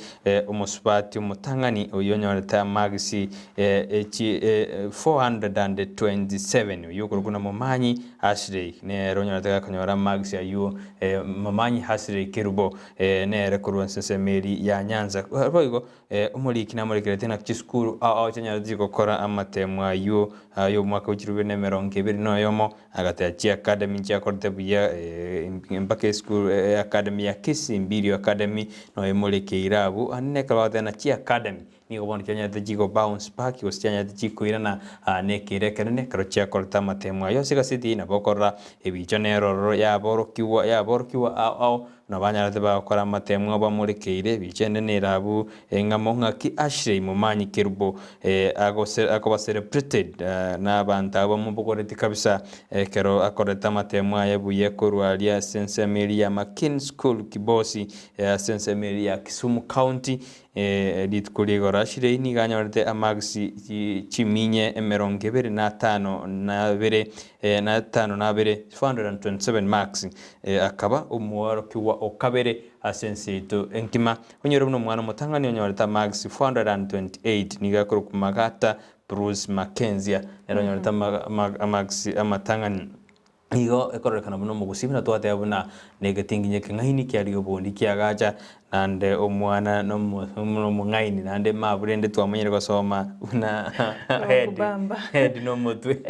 umusubati umutangani oyonyoreta magisi 427 yuko kuna momanyi Ashley ne ronyoreta kanyora magisi ayu momanyi Ashley Kirubo ne rekurwa nsesemeri ya Nyanza boigo umuriki na muri tena kiskuru cyanyarati gukora amatemu ayu yo mwaka w'2020 no yomo agati academy cya Kortebuya Mbake School Academy ya Kisimbiri Academy no emuleke irabu anne kalwata na chi academy ni gobon kyanyate jigo bounce back gostyanyate jikuirana nekire kenene karo chia korta matemwa yo sigasiti na bokora ebichonero yaborokiwa au na banyarate bakora matemwa bamurekeire bichende nerabu engamo ngaki Ashley Mumanyi Kerubo akoba celebrated na banta bamubogoreti kabisa kero akoreta matemwa yabuye korwalia St. Mary ya Makin School Kibosi St. Mary ya Kisumu County dit kuligora Ashley ni ganyorete amagsi chiminye 25 na 427 marks akaba umuwaro kiwa okabere asensito enkima onyoro buno mwana mutangani onyoreta max 428 nigakoro kumagata Bruce Mackenzie eronyoreta max amatangani igo ekorekana buno mugusibina twate abuna negatinginye kengaini kyali obondi kyagacha nande omwana no mungaini nande maburende twamanyere gosoma una head no mutwe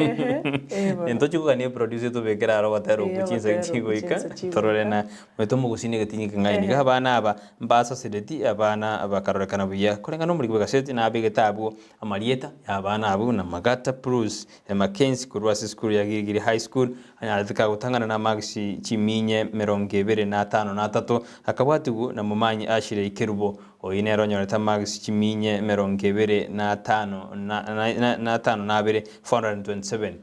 entocho kugani producer to bekera aro batero kuchinza kigo ika tororena metomo gusine gatinye kengaini ga bana aba mbasa sedeti abana abakarekana buya korenga no muri gaseti na abegetabu amalieta abana abu na magata Bruce Mackenzie kurwasi school ya Gilgiri High School anyalika gutangana na magisi chiminye 25 akabwatigu na Mumanyi Ashley Kerubo oinero nyoreta magisi chiminye 25 427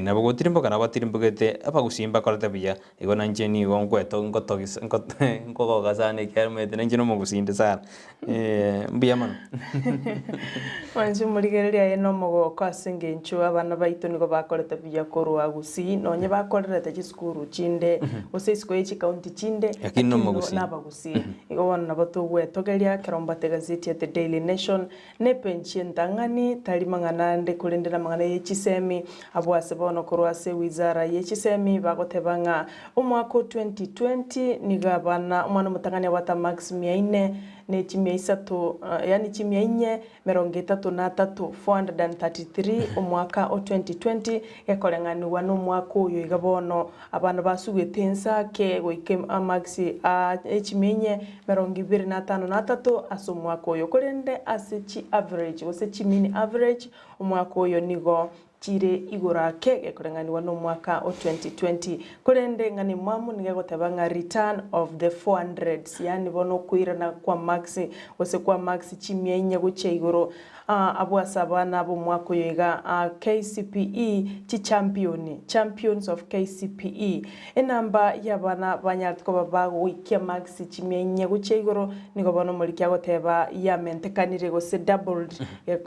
nabo gotirimbo kana batirimbo gete abagusimba korata biya igona njeni gongweto ngotogisa ngoko gazane kermete njino mugusinde sana mbiya mano wanju murigereria eno mogo kwasinge nchu abana baitu nigo bakoreta biya koru agusi nonye bakoreta gisukuru chinde osesiko echi county chinde yakino mugusi nabagusi igo wana nabatogwetogeria kerombate gazeti ya The Daily Nation ne pension tangani talimangana nde kulendera mangana yechisemi abo sebono korwase wizara yechisemi bagotebanga umwaka 2020 nigabana umwana mutanganya wata max 400 ne chimia isato yani chimia inye 433 umwaka 2020 yakolengani wano mwaka uyo igabono abana basugwetensa ke goike amaxi chimia 253 aso mwaka uyo kolende asechi average ose chimini average umwaka uyo nigo chire igorake ekorengani wano mwaka o 2020 kurende ngani mwamu nigegotebanga return of the 400s yani bono kuirana kwa maxi ose kwa maxi chimia inye guche igoro abwasabana abo mwako yoiga KCPE chi champions of KCPE enamba yabana banyartko babago wikia maxi chimia inye guche igoro nigo bono molikia goteba ya mentekanire gose doubled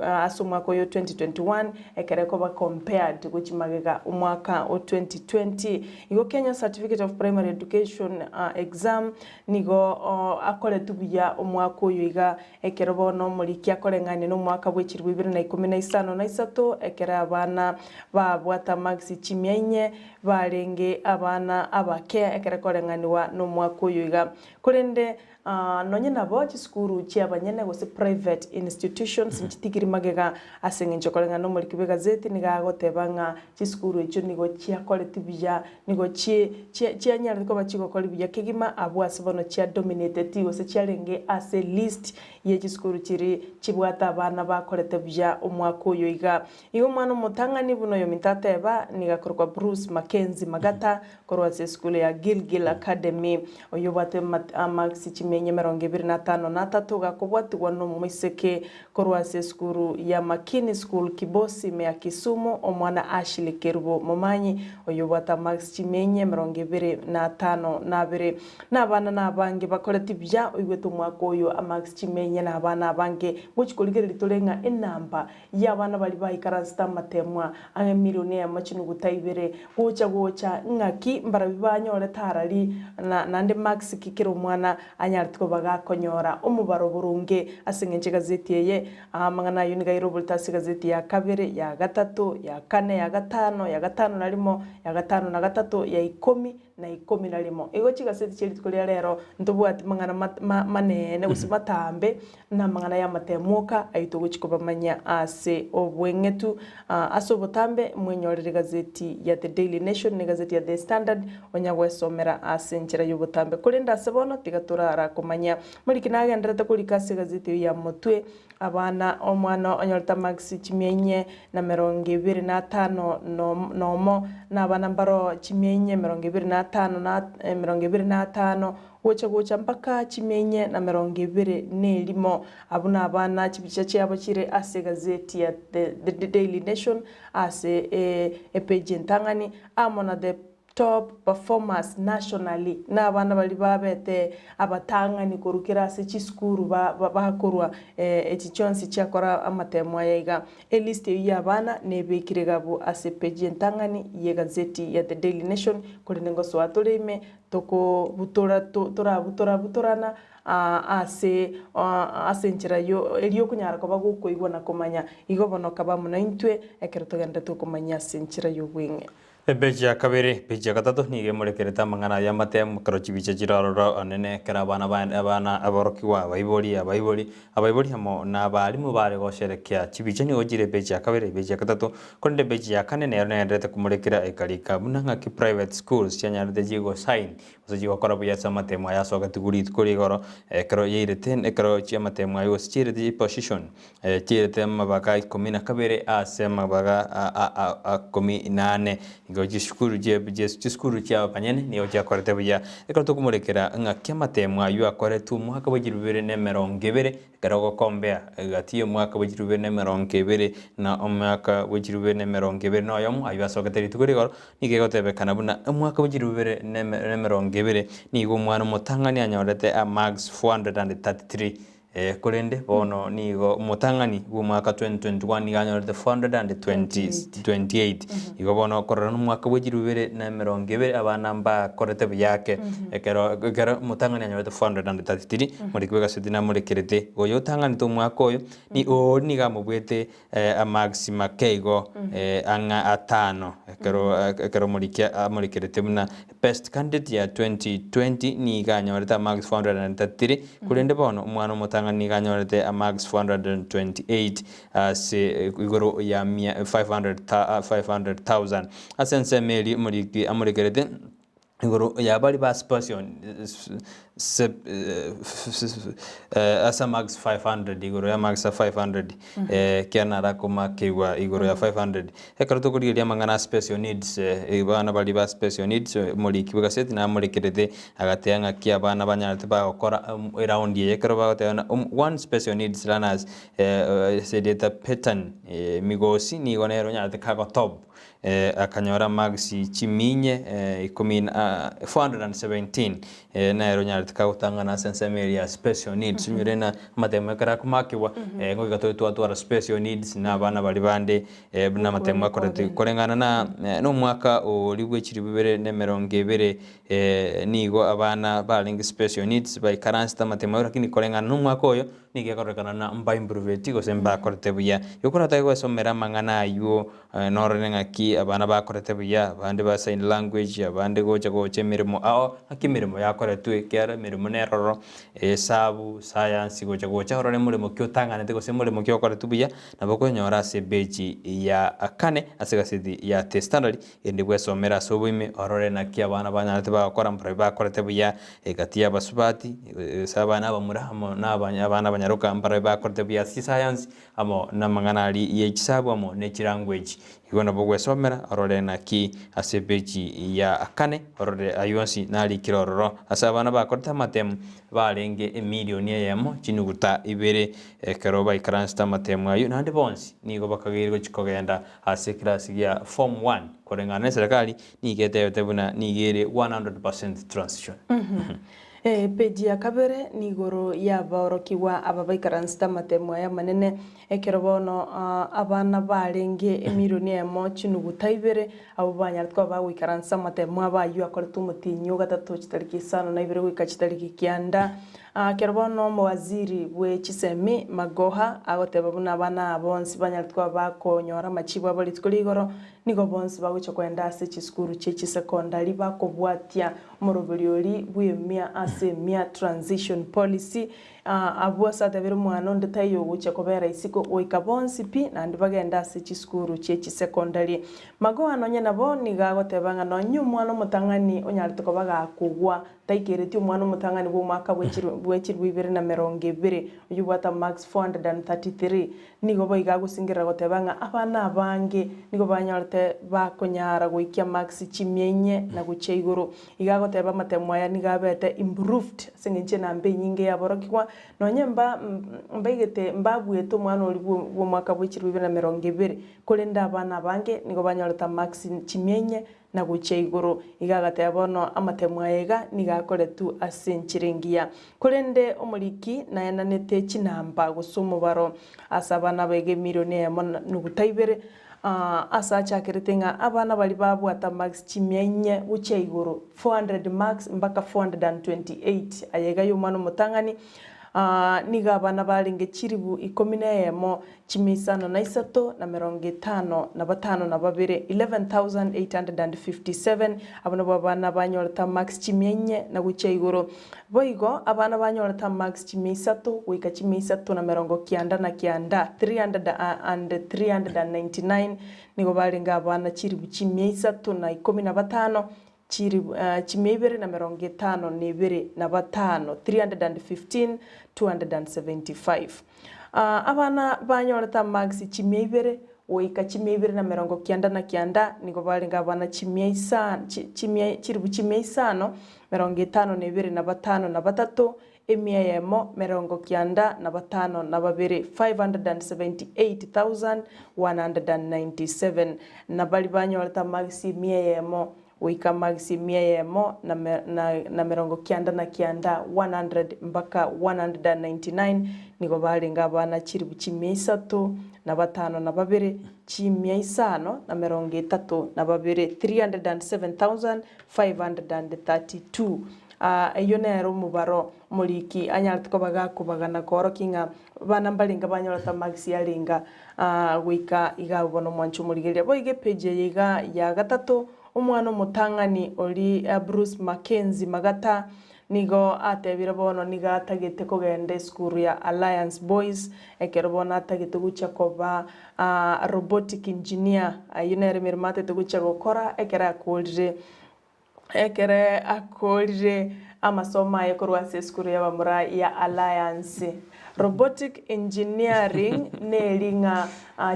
aso mwako yo 2021 ekereko ba compared which magega umwaka o 2020 igo Kenya Certificate of Primary Education exam nigo akore tubiya umwaka yoiga ekerobono molikia korengane no mwaka bwechirwe 2015 na isato ekera abana babwata maxi chimia inye barenge abana abake ekera korenganiwa no mwaka yoiga kurende nonye nabo chiskuru chi abanyene gose private institutions nchitigiri magega asengenje kolenga no muri kibega zeti nigagotebanga chiskuru icho nigo chia collective nigo chi anyara ko bachiko kolibya kigima abwase bono chia dominated gose chia renge as a list ye chiskuru chiri chibwata abana ba collective umwaka uyo iga mwana mutangani buno yo mitateba nigakorwa Bruce Mackenzie Magata korwa school ya Gilgil Academy oyo bate maxi chime 25 gakobwatigwa no mumiseke korwase skuru ya Makini School Kibosi me ya Kisumu omwana Ashley Kerubo Mumanyi oyobata Max Chimenye 25 n'abana n'abange bakoreti bya oyweto mwako oyo Max Chimenye n'abana abange guchikoligere litolenga enamba y'abana bali bayikarasta matemwa anga milioni ya machinu gutaibere gocha ngaki mbarabibanyo tarali nande Max kikero mwana anyartiko bagakonyora umubaro burunge asengenje gazeti ye amangana yuniga irobultasi gazeti ya kabere ya gatatu ya kane ya gatano narimo ya gatano na gatatu ya 10 na 10 narimo ego kigaseti cyitwa rero ndubwati mangana manene gusimatambe na mangana ya matemuka ayito gochiko bamanya ase obwengetu ase obotambe mwenyorere gazeti ya The Daily Nation ne gazeti ya The Standard onyagwesomera ase nchera y'obotambe kurinda ase bono tigaturara kumanya muri kinagenderete kurika ase gazeti ya motwe abana omwana onyorta Max chimienye na 25 nomo na abana mbaro chimienye 25 na 25 gocha mpaka chimienye na 20 abuna abana chibicha cyabo kire ase gazeti ya The Daily Nation ase page ntangani amona the top performers nationally na abana bali babete abatangani korukira ase chiskuru bakorwa echichonsi cyakora amatemo yega list y'abana nebekire gabo ase page ntangani ye gazeti ya The Daily Nation kuri ngo swatoleme toko butorana ase nchira yo eliyo kunyara ko baguko igona komanya igobonoka bamuna intwe ekerotogenda to komanya ase nchira yo gwinge Beji ya kabiri, beji ya gatatu nige murekereta mangana ya matemu karochi bicha jirarora anene kera abana aborokiwa abaibori hamo na abarimu bari gosherekea chibicha ni ojire beji ya kabiri beji ya gatatu konde beji ya kane ne nerete kumurekera ekalika bunanga ki private schools cyanyarete jigo sign usaji wakora buya samatemu ya soga tuguri tukuri goro kero yeireten ekero chi amatemu ayo chire di position chire tema baga komina kabiri asema baga a komi nane jishukuru jishukuru cya banyene niyo cyakorete buya ekato kumurekera nga kematemwa yu akoretu mwaka bugirubere ne 20 karago kombea gatiyo mwaka bugirubere ne 20 na omwaka bugirubere ne 20 no yom ayu asokateri tukuri nige gotebekana buna mwaka bugirubere ne 20 nigo mwana mutangani anyorete a max 433 kurende bono nigo mutangani mwaka 2021 ganyorete 428 igo bono korana mwaka bugirubere na 20 abana mba korete byake ekero mutangani anyorete 433 muri kwega sedina muri kerete goyo tangani to mwaka oyo ni ni gamubwete a maxima keigo anga atano ekero muri kerete muna best candidate ya 2020 ni ganyorete max 433 kurende bono mwana mutangani ni ganyorete a max 428 se igoro ya 500,000 asense meli muri amurikerete igoro ya bali ba passion asa max 500 igoro ya max 500 kianara kuma kiwa igoro ya 500 ekarato kuri ya mangana special needs ibana bali ba special needs muri kibuga set na muri kirete agateanga kia bana banyarate ba okora around ye ekaro ba teana one special needs learners sedeta pattern migosi ni gonero nyarate kago top akanyora maxi chiminye 417 naero nyarate kago tangana sensemeria special needs nyurena matema kara kumakiwa ngo gatoto atwara special needs na bana bali bande na matema korete korengana na no mwaka oliwe chiribere ne 20 nigo abana balingi special needs by karansta matema lakini korengana no mwaka oyo nige korekana na mba improve tigo semba korete buya yokora tayo somera mangana ayo norenga ki abana ba korete buya bande ba sign language abande gocha mirimo ao akimirimo yakoretwe kera mirimo neroro sabu science gocha horore murimo kyotangana tigo semurimo kyokoretu buya naboko nyora se beji ya akane asegasidi ya The Standard ende gwesomera sobime horore na ki abana banyarate ba gukora mpre ba korete buya egatia basubati sabana bamurahamo n'abana banyaruka mpare ba korete buya science amo namangana ali ye kisabu amo nature language igona bogwe somera horore na ki asebeji ya akane horore ayonsi nali kirororo asabana ba korete matem balenge milioni yamo chinuguta ibere karoba ikransta matem ayo nande bonsi nigo bakagirgo chikogenda ase class ya form 1 korengana serikali nigete tebuna nigere 100% transition peji ya kabere ni goro ya borokiwa ababaikaransta matemo ya manene ekerobono abana barenge miliyoni emo chinuguta ibere abo banyartwa bawikaransta matemo abayu akoretu mutinyo gatatu chitariki 5 na ibere wika chitariki kianda kerobono mawaziri we Chisemi Magoha agoteba buna abana bonsi banyartwa bakonyora machibo bali tukuligoro nigo bonsi bagocha kwenda ase chisukuru chie chisekondari bakobwatia omoroberi ori bwemia ase emia transition policy abwo satebire omwana onde taiyo gocha kobera isiko goika bonsi pi nandi bagenda ase chisukuru chie chisekondari mago anonya nabo niga goteba ng'a nonye omwana omotang'ani onyarete koba gakogwa taikereti omwana omotang'ani bwa omwaka bwechiri 2020 oyo bwata max 433 nigo boiga agosingerera goteba ng'a abana abange nigo banyorete bakonyara goikia max chimienye na gocha igoro iga goteba amatemo aya niga abete improved ase eng'enche nambe nyinge yaborokigwa nonye mbaigete mbabwete omwana ori bwa omwaka bwechiri 2020 korende abana abange nigo banyoreta max chimienye na gocha igoro iga agateba bono amatemo aya niga akoretu ase enchirengia korende omoriki naenanete chinamba gose omobaro ase abana baige milioni emo nuguta ibere ase achakerete ng'a abana bari babwata max chimienye gocha igoro 400 max mpaka 428 ayega yo omwana omotang'ani niga abana barenge chiribu 11 chimisano na isato na 55 na babere 11,857 abana babana banyoreta max chimienye na gocha igoro boigo abana banyoreta max chimisato goika chimisato na 399 nigo barenga abana chiribu chimisato na 15 chimibere na 52 315,275 abana banyoreta max chimibere oika chimibere na 99 nigo barenga abana chiribu chimiisano 52 na batatu emia yemo 95 na babere 578,197 na bali banyoreta max emia yemo oika max emia yemo na 100 mpaka 199 nigo barenga abana chiribu chimiisatu na batano na babere chimiaisano na 32 307,532 eyo nero mubaro muliki anyarete ko bagakubagana korokinga bana mbalinga banyorata max yalinga wika igabono mwanchu muligeria boige page yiga ya gatatu omwana omotang'ani oli Bruce Mackenzie Magata nigo atebire bono niga atagete kogenda esukuru ya Alliance Boys ekero bono atagete gucha koba robotic engineer ayinere mirmate tugucha gukora ekere akorire amasoma yekorwa esukuru ya bamura ya Alliance robotic engineering nelinga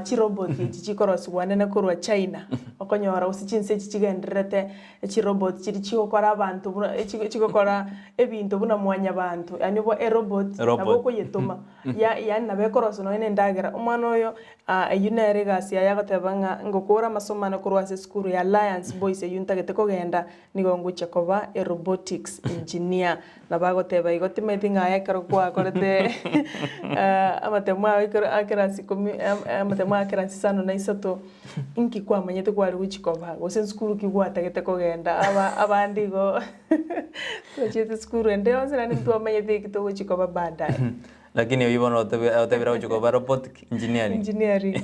chirobot chikoroswa nene korwa China okonyora usichinse chigenderete chirobot chiri chikokora abantu chikokora ebintu buna mwanya abantu yani bo robot nabo kuyetuma yani nabekoroso no ndagera umwana oyo ayunere gasi yagatebanga ngokora amasoma na korwa esukuru ya Alliance Boys yuntagete kogenda nigongucha koba robotics engineer nabagoteba igotimeti ngaya kero kwa korete amatemo akirasi amatemo akirasi sano na isato inki kwa manyete kwa ruchikoba gose skuru kigwatagete kogenda abandi go twachete skuru ende onzira ni twa manyete kitogo chikoba baadaye lakini wibono otebira uchikoba robotic engineering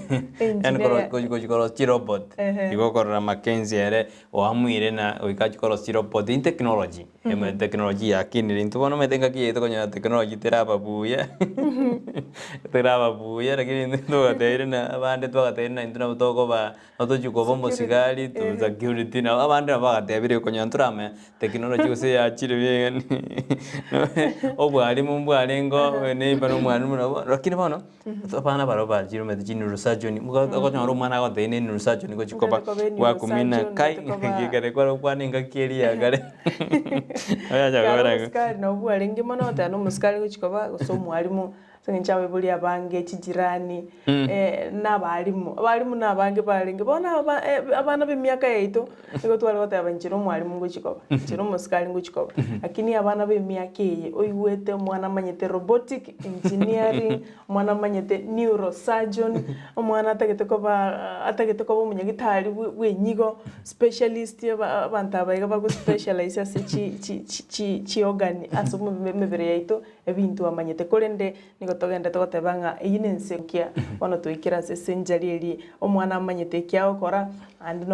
yani koro robot igokora Mackenzie ere oamwire na oikachikoro robot in technology technology yakini ntubono metenga kiyeto konya technology terababuya lakini ntugatere na abande twagatere na intuna butokoba otochikoba musigari tuza security na abande bagatebire konya nturame technology ose yachire bien obwalimu mbwalengo ne bano mwana lakini bono abana baro bajiro medicine research mugakonya umwana agothene ni research niko chikoba wa kumina kai ngikare kwa kwaninga kiri yagare ayaja gabara musikali no bwalingi mono tano musikali kuchikoba so mwalimu senchawe buli abange chijirani n'abalimu n'abange balingi bona abana b'imyaka yeito niko twali gotaba nchiro mwalimu nguchikoba nchiro musikali nguchikoba lakini abana b'imyaka ye oyiwete mwana manyete robotic engineering mwana manyete neurosurgeon mwana atagete koba umunyagitari wenyigo specialist abantu abayiga bago specialize ase chi organ aso mebere yeito ebintu amanyete korende nigo togende togoteba ng'a iyi nense kia bono twikira ase enjari eri omwana amanyete ekiagokora andi no